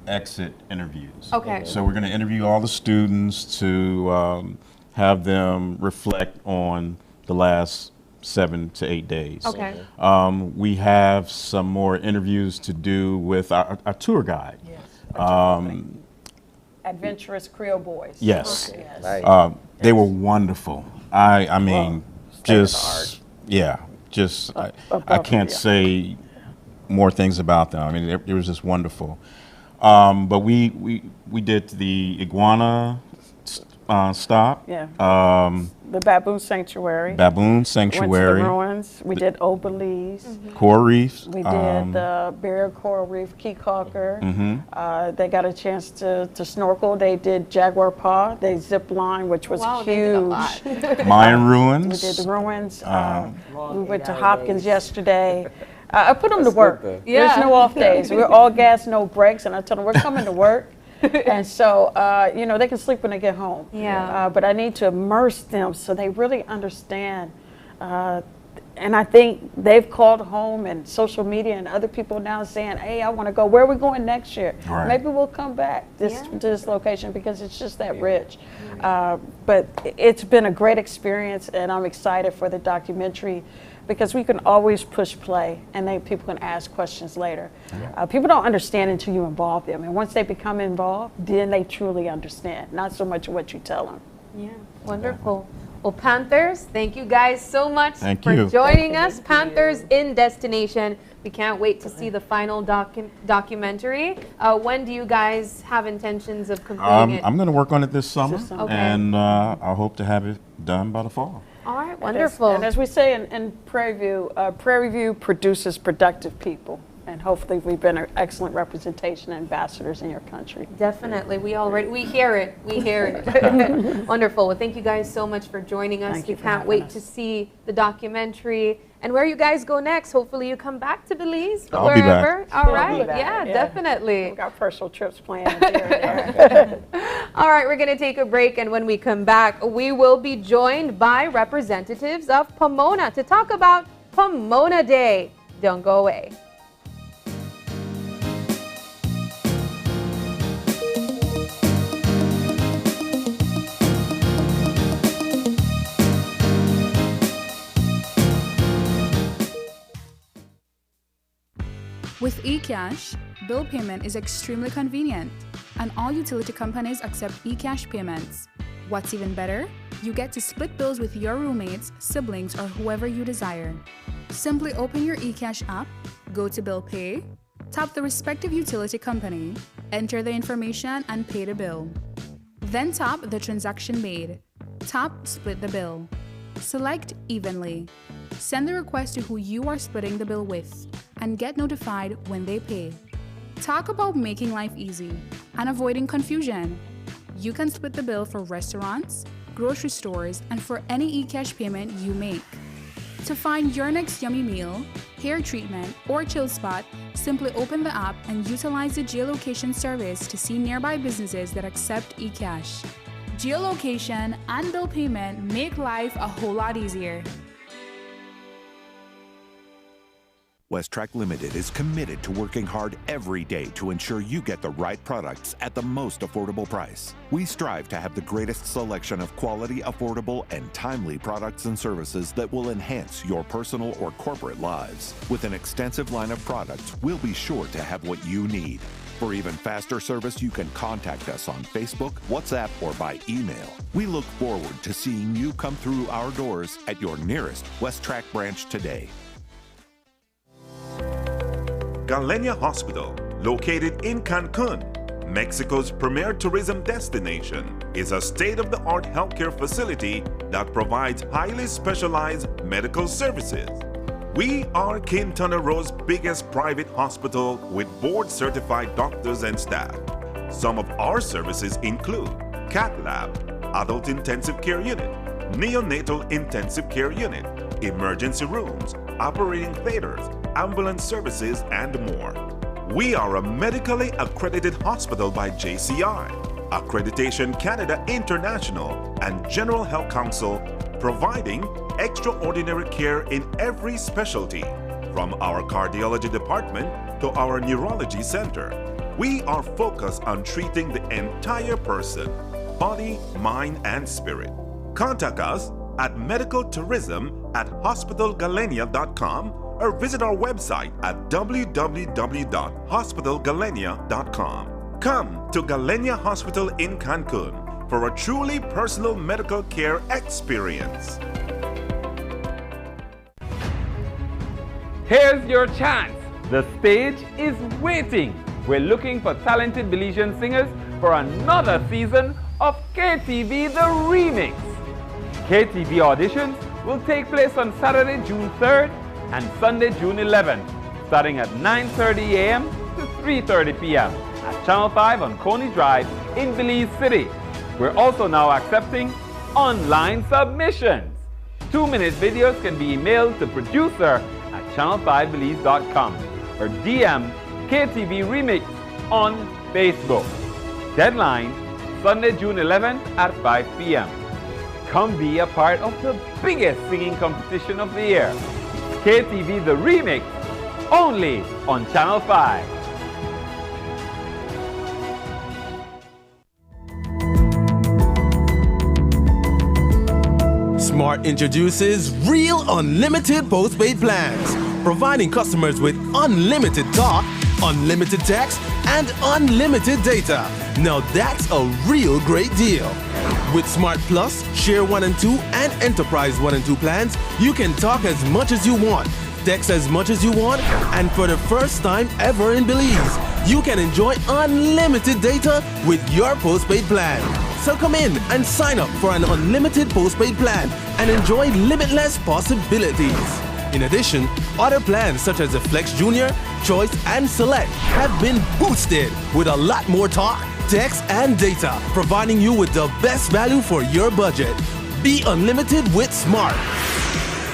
exit interviews. Okay. So we're going to interview all the students to have them reflect on the last 7 to 8 days. Okay. We have some more interviews to do with our tour guide. Yes. Adventurous Creole Boys. Yes. Yes. Nice. They were wonderful. I mean, just, yeah, just, I can't say more things about them. I mean, it was just wonderful. But we did the iguana stop. Yeah. The Baboon Sanctuary. Baboon Sanctuary. Went to the ruins. We did Obelisk. Coral reefs. We did the Barrier Coral Reef, Key Calker. They got a chance to snorkel. They did Jaguar Paw. They zip line, which was huge. They did a lot. Mayan ruins. We did the ruins. We went to Hopkins yesterday. I put them to work. There's no off days. We're all gas, no breaks. And I told them, we're coming to work. And so, you know, they can sleep when they get home. Yeah. But I need to immerse them so they really understand. And I think they've called home and social media and other people now saying, hey, I want to go. Where are we going next year? Right. Maybe we'll come back to this location because it's just that rich. But it's been a great experience, and I'm excited for the documentary because we can always push play and then people can ask questions later. People don't understand until you involve them. And once they become involved, then they truly understand, not so much what you tell them. Yeah, wonderful. Well, Panthers, thank you guys so much for you. joining us. Panthers in Destination. We can't wait to see the final documentary. When do you guys have intentions of completing it? I'm going to work on it this summer, Okay. and I hope to have it done by the fall. All right, wonderful. And as we say in Prairie View produces productive people. And hopefully we've been an excellent representation and ambassadors in your country. Definitely. We hear it. We hear it. Wonderful. Well, thank you guys so much for joining us. Thank We you for can't having wait us. to see the documentary and where you guys go next. Hopefully you come back to Belize, I'll be wherever. back. All We'll right. be back. Yeah, Yeah. definitely. We've got personal trips planned here and there. All right, we're going to take a break, and when we come back, we will be joined by representatives of Pomona to talk about Pomona Day. Don't go away. With eCash, bill payment is extremely convenient, and all utility companies accept eCash payments. What's even better? You get to split bills with your roommates, siblings, or whoever you desire. Simply open your eCash app, go to Bill Pay, tap the respective utility company, enter the information, and pay the bill. Then tap the transaction made. Tap Split the bill. Select Evenly. Send the request to who you are splitting the bill with, and get notified when they pay. Talk about making life easy and avoiding confusion. You can split the bill for restaurants, grocery stores, and for any eCash payment you make. To find your next yummy meal, hair treatment, or chill spot, simply open the app and utilize the geolocation service to see nearby businesses that accept eCash. Geolocation and bill payment make life a whole lot easier. Westrack Limited is committed to working hard every day to ensure you get the right products at the most affordable price. We strive to have the greatest selection of quality, affordable, and timely products and services that will enhance your personal or corporate lives. With an extensive line of products, we'll be sure to have what you need. For even faster service, you can contact us on Facebook, WhatsApp, or by email. We look forward to seeing you come through our doors at your nearest Westrack branch today. Galenia Hospital, located in Cancun, Mexico's premier tourism destination, is a state-of-the-art healthcare facility that provides highly specialized medical services. We are Quintana Roo's biggest private hospital with board-certified doctors and staff. Some of our services include Cath Lab, Adult Intensive Care Unit, Neonatal Intensive Care Unit, emergency rooms, operating theaters, ambulance services, and more. We are a medically accredited hospital by JCI, Accreditation Canada International, and General Health Council, providing extraordinary care in every specialty, from our cardiology department to our neurology center. We are focused on treating the entire person, body, mind, and spirit. Contact us at medicaltourism@hospitalgalenia.com or visit our website at www.hospitalgalenia.com. Come to Galenia Hospital in Cancun for a truly personal medical care experience. Here's your chance. The stage is waiting. We're looking for talented Belizean singers for another season of KTV The Remix. KTV auditions will take place on Saturday, June 3rd and Sunday, June 11th, starting at 9:30 a.m. to 3:30 p.m. at Channel 5 on Coney Drive in Belize City. We're also now accepting online submissions. 2-minute videos can be emailed to producer@channel5belize.com or DM KTV Remix on Facebook. Deadline, Sunday, June 11th at 5 p.m. Come be a part of the biggest singing competition of the year. KTV The Remix, only on Channel 5. Smart introduces Real Unlimited Postpaid Plans, providing customers with unlimited talk, unlimited text, and unlimited data. Now that's a real great deal. With Smart Plus, Share 1 and 2, and Enterprise 1 and 2 plans, you can talk as much as you want, text as much as you want, and for the first time ever in Belize, you can enjoy unlimited data with your postpaid plan. So come in and sign up for an unlimited postpaid plan and enjoy limitless possibilities. In addition, other plans such as the Flex Junior, Choice, and Select have been boosted with a lot more talk, text, and data, providing you with the best value for your budget. Be unlimited with Smart.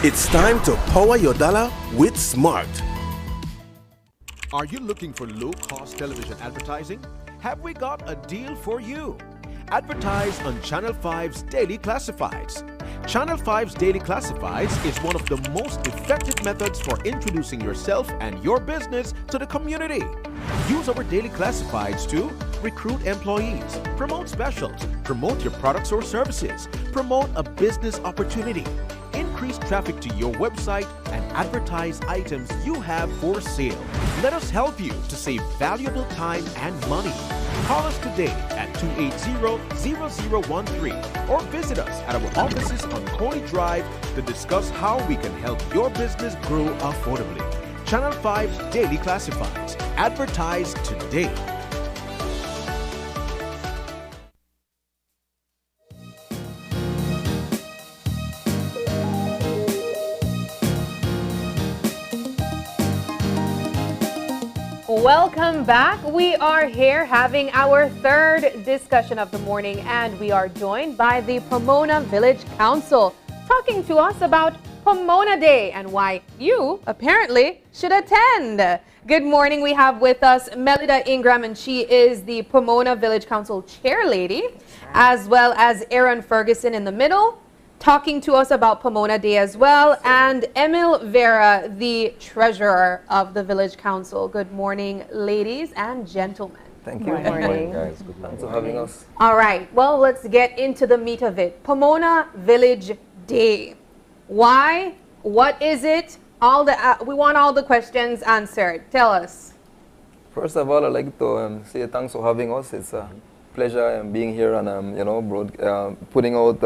It's time to power your dollar with Smart. Are you looking for low-cost television advertising? Have we got a deal for you? Advertise on Channel 5's Daily Classifieds. Channel 5's Daily Classifieds is one of the most effective methods for introducing yourself and your business to the community. Use our Daily Classifieds to recruit employees, promote specials, promote your products or services, promote a business opportunity, increase traffic to your website, and advertise items you have for sale. Let us help you to save valuable time and money. Call us today at 280-0013 or visit us at our offices on Coney Drive to discuss how we can help your business grow affordably. Channel 5's Daily Classifieds. Advertise today. Welcome back. We are here having our third discussion of the morning, and we are joined by the Pomona Village Council talking to us about Pomona Day and why you apparently should attend. Good morning. We have with us Melida Ingram, and she is the Pomona Village Council chair lady, as well as Aaron Ferguson in the middle, talking to us about Pomona Day as well, and Emil Vera, the treasurer of the Village Council. Good morning, ladies and gentlemen. Thank you. Good morning. Guys. Good morning. Thanks for having us. All right, well, let's get into the meat of it. Pomona Village Day. Why? What is it? We want all the questions answered. Tell us. First of all, I'd like to say thanks for having us. It's a pleasure being here and putting out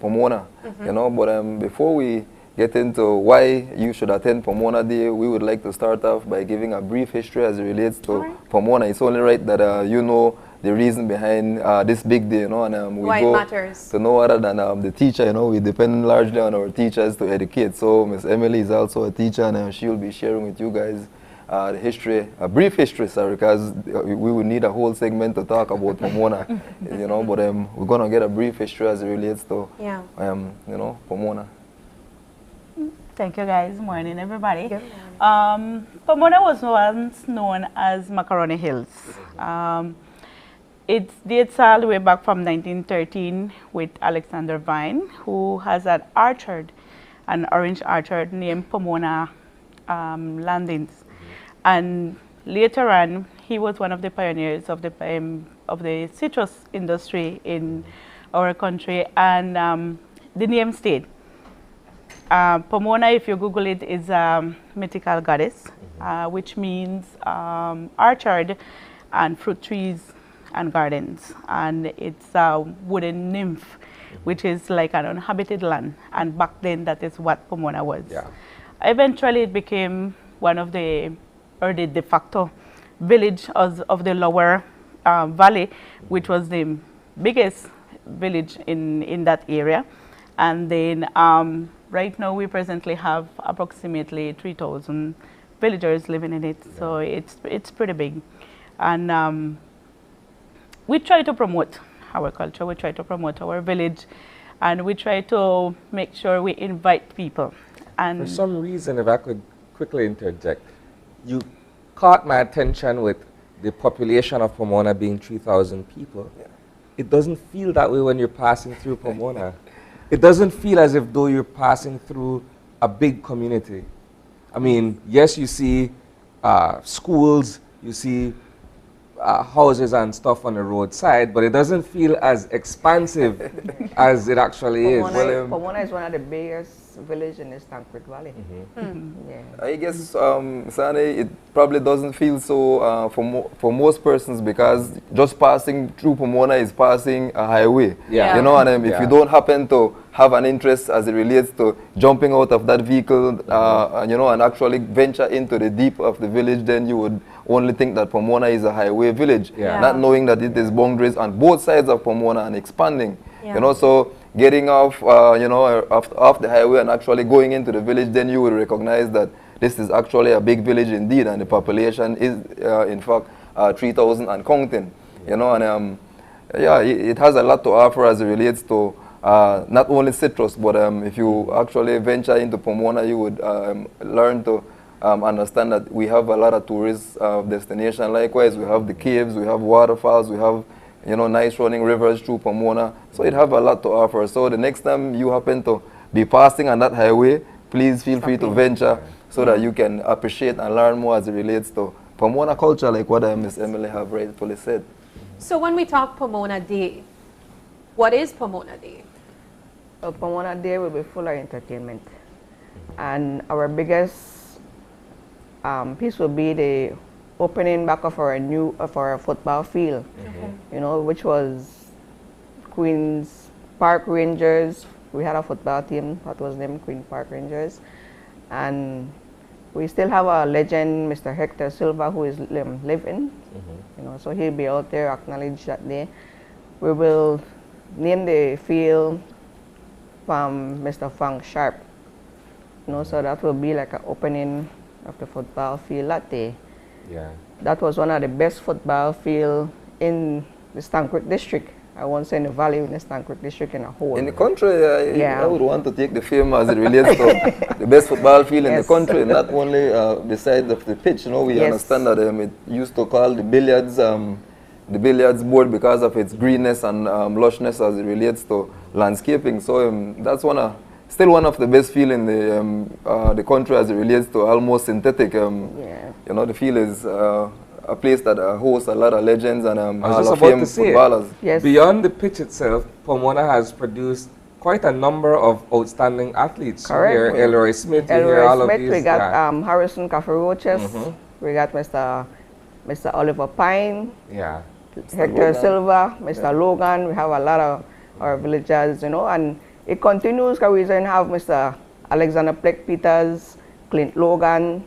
Pomona. But before we get into why you should attend Pomona Day, we would like to start off by giving a brief history as it relates to Pomona. It's only right that you know the reason behind this big day, and we why go it matters. to no other than the teacher. We depend largely on our teachers to educate. So Miss Emily is also a teacher, and she will be sharing with you guys the history, a brief history, sorry, because we would need a whole segment to talk about Pomona, but we're gonna get a brief history as it relates to, Pomona. Thank you, guys. Morning, everybody. Pomona was once known as Macaroni Hills. It dates all the way back from 1913 with Alexander Vine, who has an orange orchard named Pomona Landings. And later on, he was one of the pioneers of the citrus industry in our country, and the name stayed. Pomona, if you Google it, is a mythical goddess, which means orchard and fruit trees and gardens. And it's a wooden nymph, which is like an uninhabited land. And back then, that is what Pomona was. Yeah. Eventually, it became one of the de facto village of the lower valley, which was the biggest village in that area. And then right now we presently have approximately 3,000 villagers living in it. Yeah. So it's pretty big. And we try to promote our culture, we try to promote our village, and we try to make sure we invite people. And for some reason, if I could quickly interject, you caught my attention with the population of Pomona being 3,000 people. Yeah. It doesn't feel that way when you're passing through Pomona. It doesn't feel as if though you're passing through a big community. I mean, yes, you see schools, you see houses and stuff on the roadside, but it doesn't feel as expansive as it actually is. Pomona is one of the biggest villages in the Stank Creek Valley. Yeah. I guess, Sani, it probably doesn't feel so for most persons, because just passing through Pomona is passing a highway. Yeah. You know, and if you don't happen to have an interest as it relates to jumping out of that vehicle, you know, and actually venture into the deep of the village, then you would only think that Pomona is a highway village, not knowing that it is boundaries on both sides of Pomona and expanding. You know, so getting off, you know, off the highway and actually going into the village, then you will recognize that this is actually a big village indeed, and the population is, in fact, 3,000 and counting. You know, and yeah, it has a lot to offer as it relates to not only citrus, but if you actually venture into Pomona, you would learn to understand that we have a lot of tourist destinations. Likewise, we have the caves, we have waterfalls, we have, you know, nice running rivers through Pomona. So it have a lot to offer. So the next time you happen to be passing on that highway, please feel free to venture so that you can appreciate and learn more as it relates to Pomona culture, like what Miss Emily have rightfully said. So when we talk Pomona Day, what is Pomona Day? Well, Pomona Day will be full of entertainment. And our biggest piece will be the opening back of our football field, you know, which was Queen's Park Rangers. We had a football team that was named Queen Park Rangers, and we still have a legend, Mr. Hector Silva, who is living. You know, so he'll be out there acknowledged that day. We will name the field from Mr. Frank Sharp. You know, so that will be like an opening of the football field that day. Yeah. That was one of the best football field in the Stank Creek district. I won't say in the valley, in the Stank Creek district in a whole. In the country, I would want to take the fame as it relates to the best football field in the country, not only beside of the pitch. You know, we understand that it used to call the billiards board because of its greenness and lushness as it relates to landscaping. So that's still one of the best field in the country as it relates to almost synthetic. You know, the field is a place that hosts a lot of legends and Hall of Fame footballers. Yes. Beyond the pitch itself, Pomona has produced quite a number of outstanding athletes. Correct. You hear Elroy Smith, you hear all of these. We got Harrison Cafaroches, we got Mr. Oliver Pine, Hector Silva, Mr. Logan. We have a lot of our villagers, you know, and it continues because we then have Mr. Alexander Pleck Peters, Clint Logan.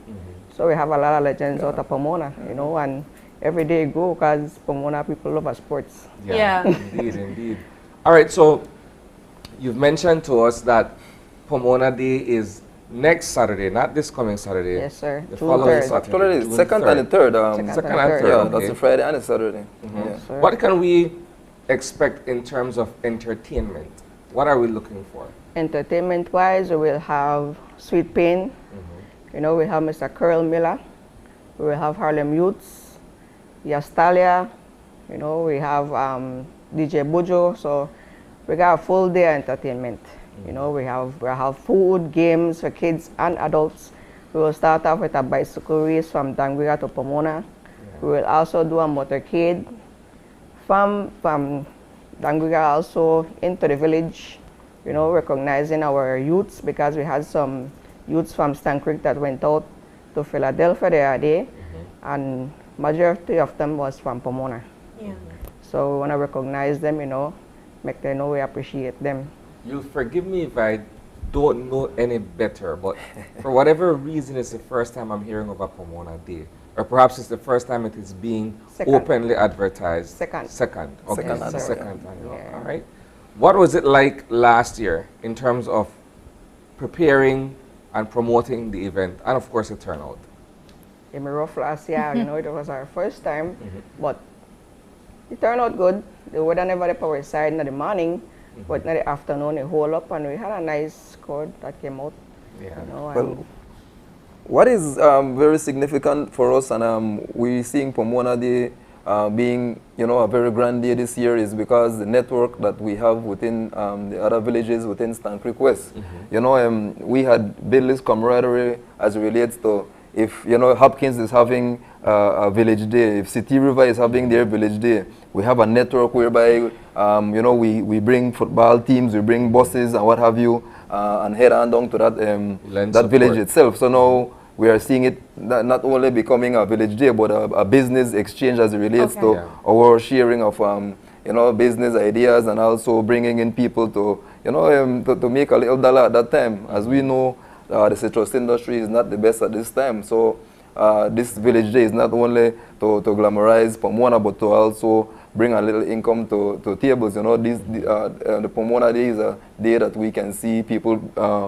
So we have a lot of legends out of Pomona, you know, and every day go because Pomona people love our sports. Yeah. Indeed, indeed. All right, so you've mentioned to us that Pomona Day is next Saturday, not this coming Saturday. Yes, sir. The following Saturday. June 2nd and the 3rd. Second and third. Yeah, that's a Friday and a Saturday. Yes, sir. What can we expect in terms of entertainment? What are we looking for? entertainment-wise, we will have Sweet Pain. You know, we have Mr. Curl Miller. We will have Harlem Youths, Yastalia. You know, we have DJ Bujo. So we got a full day of entertainment. You know, we have food, games for kids and adults. We will start off with a bicycle race from Danguira to Pomona. We will also do a motorcade from Danguira also into the village, you know, recognizing our youths, because we had some youths from Stan Creek that went out to Philadelphia the other day, and majority of them was from Pomona. Yeah. So we want to recognize them, you know, make them know we appreciate them. You'll forgive me if I don't know any better, but for whatever reason, it's the first time I'm hearing of a Pomona Day. Or perhaps it's the first time it is being openly advertised. Second. Okay, Second. second annual. Yeah. All right. What was it like last year in terms of preparing and promoting the event, and of course the turnout? It was rough last year, you know, it was our first time, but it turned out good. The weather never the power side in the morning, but in the afternoon it hold up, and we had a nice crowd that came out. Yeah. You know, Well, what is very significant for us, and we're seeing Pomona Day being, you know, a very grand day this year, is because the network that we have within the other villages within Stan Creek West. You know, we had built this camaraderie as it relates to, if, you know, Hopkins is having a village day, if City River is having their village day, we have a network whereby, you know, we bring football teams, we bring buses and what have you, and head on down to that village itself. So now we are seeing it not only becoming a village day, but a business exchange as it relates to our sharing of, you know, business ideas, and also bringing in people to, you know, to make a little dollar at that time. As we know, the citrus industry is not the best at this time. So this village day is not only to glamorize Pomona, but to also bring a little income to tables. You know, the Pomona Day is a day that we can see people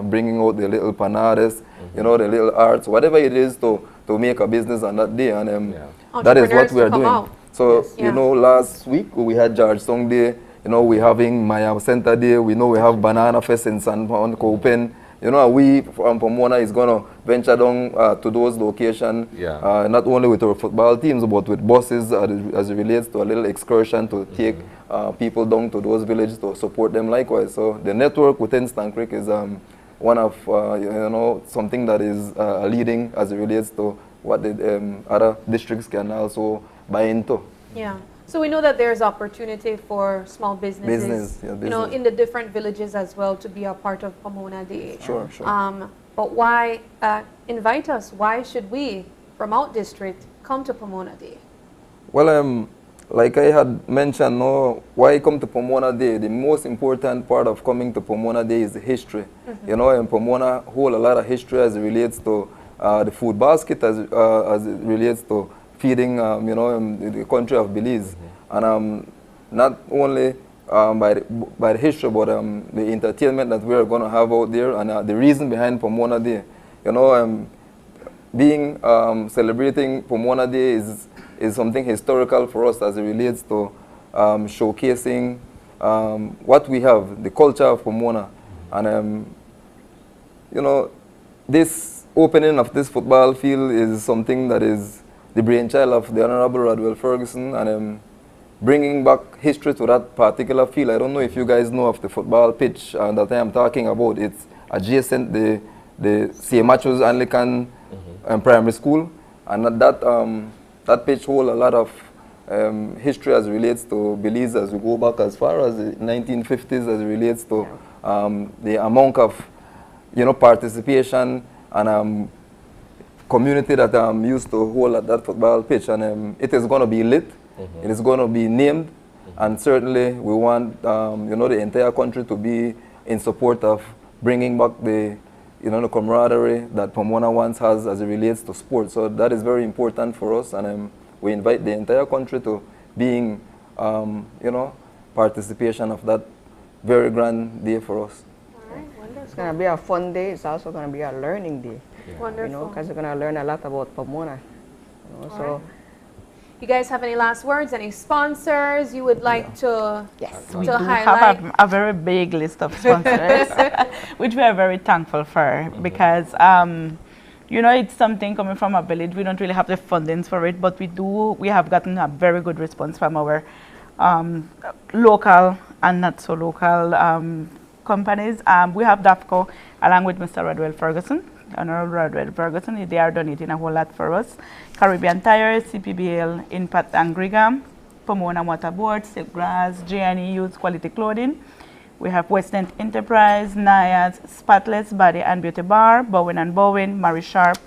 bringing out the little panadas, you know, the little arts, whatever it is to make a business on that day. And that is what we are doing. So, you know, last week we had George Song Day. You know, we're having Maya Center Day. We know we have Banana Fest in San Juan Copen. You know, we from Pomona is going to venture down to those locations, not only with our football teams, but with buses as it relates to a little excursion to take people down to those villages to support them likewise. So the network within Stan Creek is one of, you know, something that is leading as it relates to what the other districts can also buy into. Yeah. So we know that there's opportunity for small businesses, you know, in the different villages as well, to be a part of Pomona Day. Sure. But why invite us? Why should we, from out district, come to Pomona Day? Well, like I had mentioned, why come to Pomona Day? The most important part of coming to Pomona Day is the history. You know, and Pomona hold a lot of history as it relates to the food basket, as it relates to feeding, you know, the country of Belize. And not only by the history, but the entertainment that we are going to have out there, and the reason behind Pomona Day. You know, celebrating Pomona Day is something historical for us as it relates to showcasing what we have, the culture of Pomona. And, you know, this opening of this football field is something that is the brainchild of the Honorable Rodwell Ferguson, and bringing back history to that particular field. I don't know if you guys know of the football pitch that I am talking about. It's adjacent the St. Matthew's Anglican Primary School, and that pitch holds a lot of history as it relates to Belize, as we go back as far as the 1950s, as it relates to the amount of, you know, participation and community that I'm used to hold at that football pitch. And it is going to be lit. It is going to be named, and certainly we want, you know, the entire country to be in support of bringing back the, you know, the camaraderie that Pomona once has as it relates to sports. So that is very important for us, and we invite the entire country to being, you know, participation of that very grand day for us. All right, wonderful. It's going to be a fun day. It's also going to be a learning day. Wonderful. You know, because you're going to learn a lot about Pomona. You know, so. You guys have any last words? Any sponsors you would like to We to do highlight? have a very big list of sponsors, which we are very thankful for because, you know, it's something coming from a village. We don't really have the fundings for it, but we have gotten a very good response from our local and not so local companies. We have DAFCO along with Mr. Rodwell Ferguson. Honorable Rodwell Ferguson, they are donating a whole lot for us. Caribbean Tires, CPBL, Impact and Grigam, Pomona Water Board, Silkgrass, J&E Youth Quality Clothing. We have West End Enterprise, Naya's, Spotless Body and Beauty Bar, Bowen & Bowen, Mary Sharp,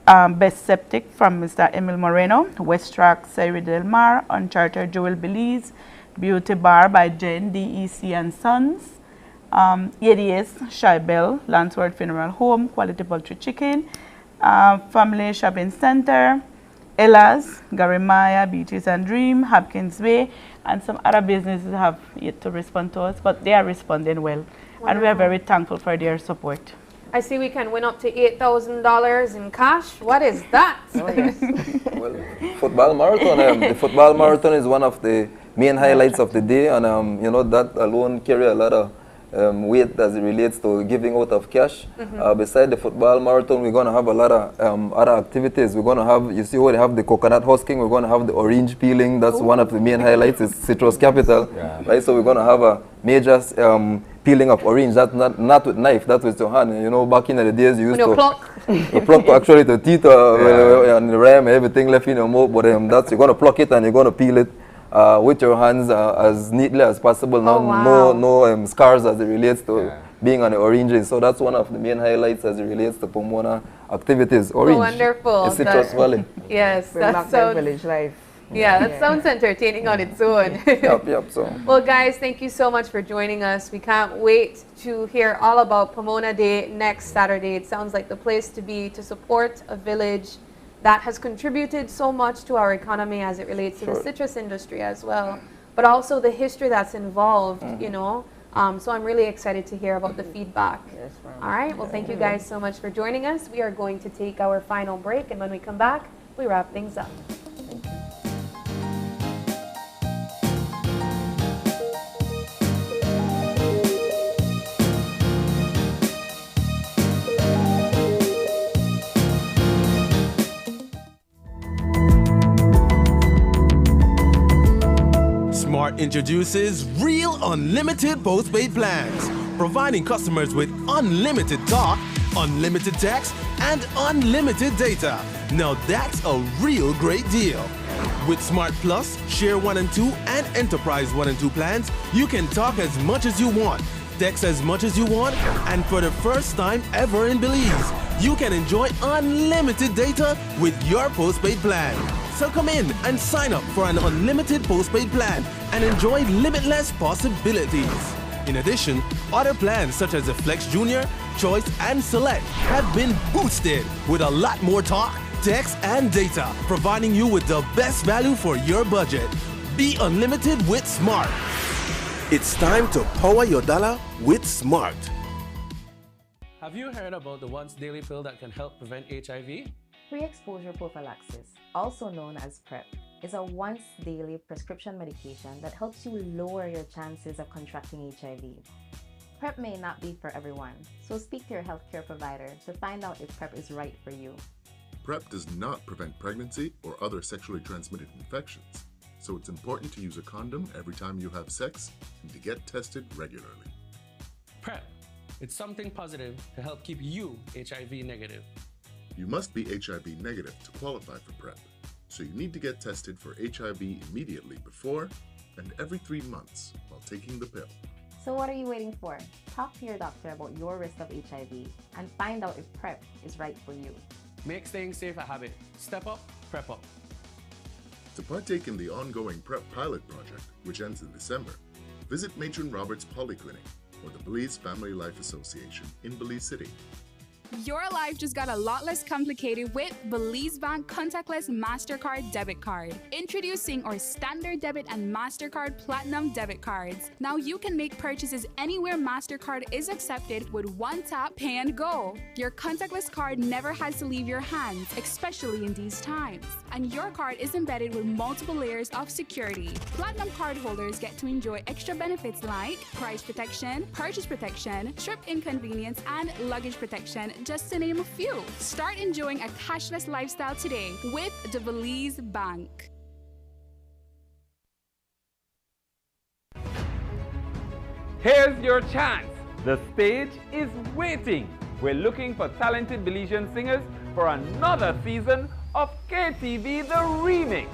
Best Septic from Mr. Emil Moreno, West Track, Seri Del Mar, Uncharted Jewel Belize, Beauty Bar by Jen, DEC and Sons, ADS, Shy Bell, Landsworth Funeral Home, Quality Poultry Chicken, Family Shopping Center, Ella's, Garimaya, Beaches and Dream, Hopkins Bay, and some other businesses have yet to respond to us, but they are responding well. Wonderful. And we are very thankful for their support. I see we can win up to $8,000 in cash. What is that? Well, football marathon. The football marathon is one of the main highlights of the day, and you know, that alone carry a lot of weight as it relates to giving out of cash. Beside the football marathon, we're going to have a lot of other activities. We're going to have, you see where they have the coconut husking, we're going to have the orange peeling. That's one of the main highlights, is Citrus Capital. Right? So we're going to have a major peeling of orange. That's not with knife, that's with your hand. You know, back in the days, you used to pluck actually the teeth and the ram, everything left in your mouth. But that's, you're going to pluck it and you're going to peel it with your hands as neatly as possible. No scars as it relates to being on the oranges. So that's one of the main highlights as it relates to Pomona activities. Orange. Oh, wonderful. The Citrus Valley. Yes, Bring back that village life. Yeah, that sounds entertaining on its own. So. Well, guys, thank you so much for joining us. We can't wait to hear all about Pomona Day next Saturday. It sounds like the place to be to support a village that has contributed so much to our economy as it relates to the citrus industry as well, but also the history that's involved, you know. So I'm really excited to hear about the feedback. Yes, all right, well, thank you guys so much for joining us. We are going to take our final break, and when we come back, we wrap things up. Smart introduces Real Unlimited Postpaid Plans, providing customers with unlimited talk, unlimited text, and unlimited data. Now that's a real great deal. With Smart Plus, Share 1 and 2, and Enterprise 1 and 2 plans, you can talk as much as you want, text as much as you want, and for the first time ever in Belize, you can enjoy unlimited data with your postpaid plan. So come in and sign up for an unlimited postpaid plan and enjoy limitless possibilities. In addition, other plans such as the Flex Junior, Choice, and Select have been boosted with a lot more talk, text, and data, providing you with the best value for your budget. Be unlimited with Smart. It's time to power your dollar with Smart. Have you heard about the once daily pill that can help prevent HIV? Pre-exposure prophylaxis, also known as PrEP, is a once daily prescription medication that helps you lower your chances of contracting HIV. PrEP may not be for everyone, so speak to your healthcare provider to find out if PrEP is right for you. PrEP does not prevent pregnancy or other sexually transmitted infections, so it's important to use a condom every time you have sex and to get tested regularly. PrEP. It's something positive to help keep you HIV negative. You must be HIV negative to qualify for PrEP, so you need to get tested for HIV immediately before and every 3 months while taking the pill. So what are you waiting for? Talk to your doctor about your risk of HIV and find out if PrEP is right for you. Make staying safe a habit. Step up, PrEP up. To partake in the ongoing PrEP pilot project, which ends in December, visit Matron Roberts Polyclinic or the Belize Family Life Association in Belize City. Your life just got a lot less complicated with Belize Bank Contactless MasterCard Debit Card. Introducing our Standard Debit and MasterCard Platinum Debit Cards. Now you can make purchases anywhere MasterCard is accepted with one tap, pay and go. Your contactless card never has to leave your hands, especially in these times. And your card is embedded with multiple layers of security. Platinum card holders get to enjoy extra benefits like price protection, purchase protection, trip inconvenience, and luggage protection, just to name a few. Start enjoying a cashless lifestyle today with the Belize Bank. Here's your chance. The stage is waiting. We're looking for talented Belizean singers for another season of KTV The Remix.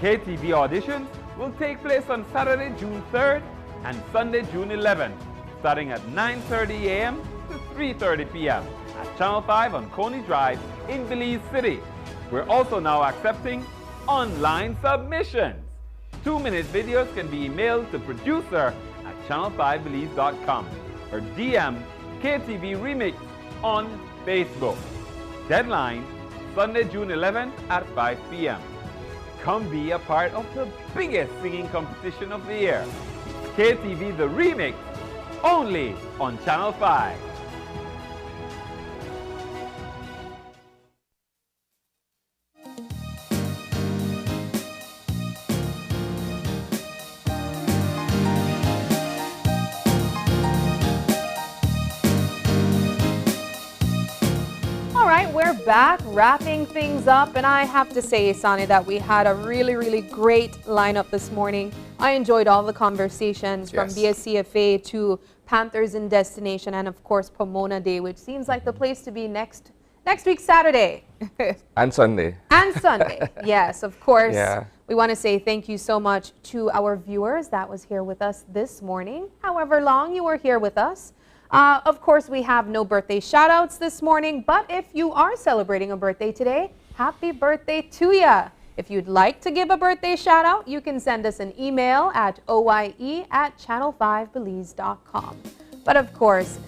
KTV auditions will take place on Saturday, June 3rd and Sunday, June 11th, starting at 9:30 a.m. to 3:30 p.m. at Channel 5 on Coney Drive in Belize City. We're also now accepting online submissions. 2-minute videos can be emailed to producer at channel5belize.com or DM KTV Remix on Facebook. Deadline, Sunday, June 11th at 5 p.m. Come be a part of the biggest singing competition of the year. KTV The Remix, only on Channel 5. We're back wrapping things up, and I have to say, Sonny, that we had a really great lineup this morning. I enjoyed all the conversations from BSCFA to Panthers in Destination and of course Pomona Day, which seems like the place to be next week Saturday. And Sunday. And Sunday. Yes, of course. Yeah. We want to say thank you so much to our viewers that was here with us this morning, however long you were here with us. Of course, we have no birthday shout-outs this morning, but if you are celebrating a birthday today, happy birthday to ya. If you'd like to give a birthday shout-out, you can send us an email at oye@channel5belize.com. But of course,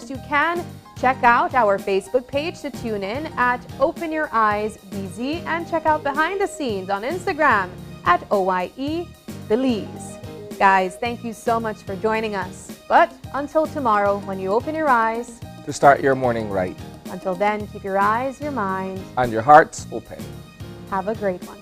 you can check out our Facebook page to tune in at Open Your Eyes BZ, and check out behind the scenes on Instagram at OYE Belize. Guys, thank you so much for joining us. But until tomorrow, when you open your eyes, to start your morning right. Until then, keep your eyes, your mind, and your hearts open. Have a great one.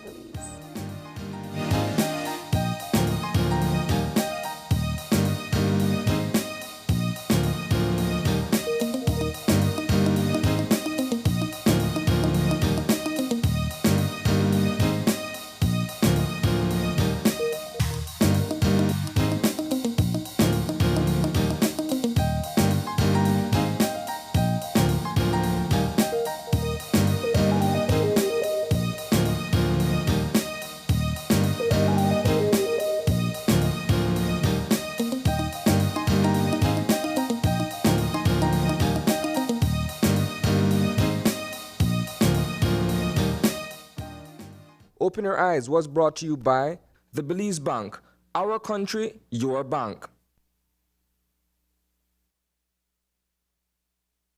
Open Your Eyes was brought to you by the Belize Bank. Our country, your bank.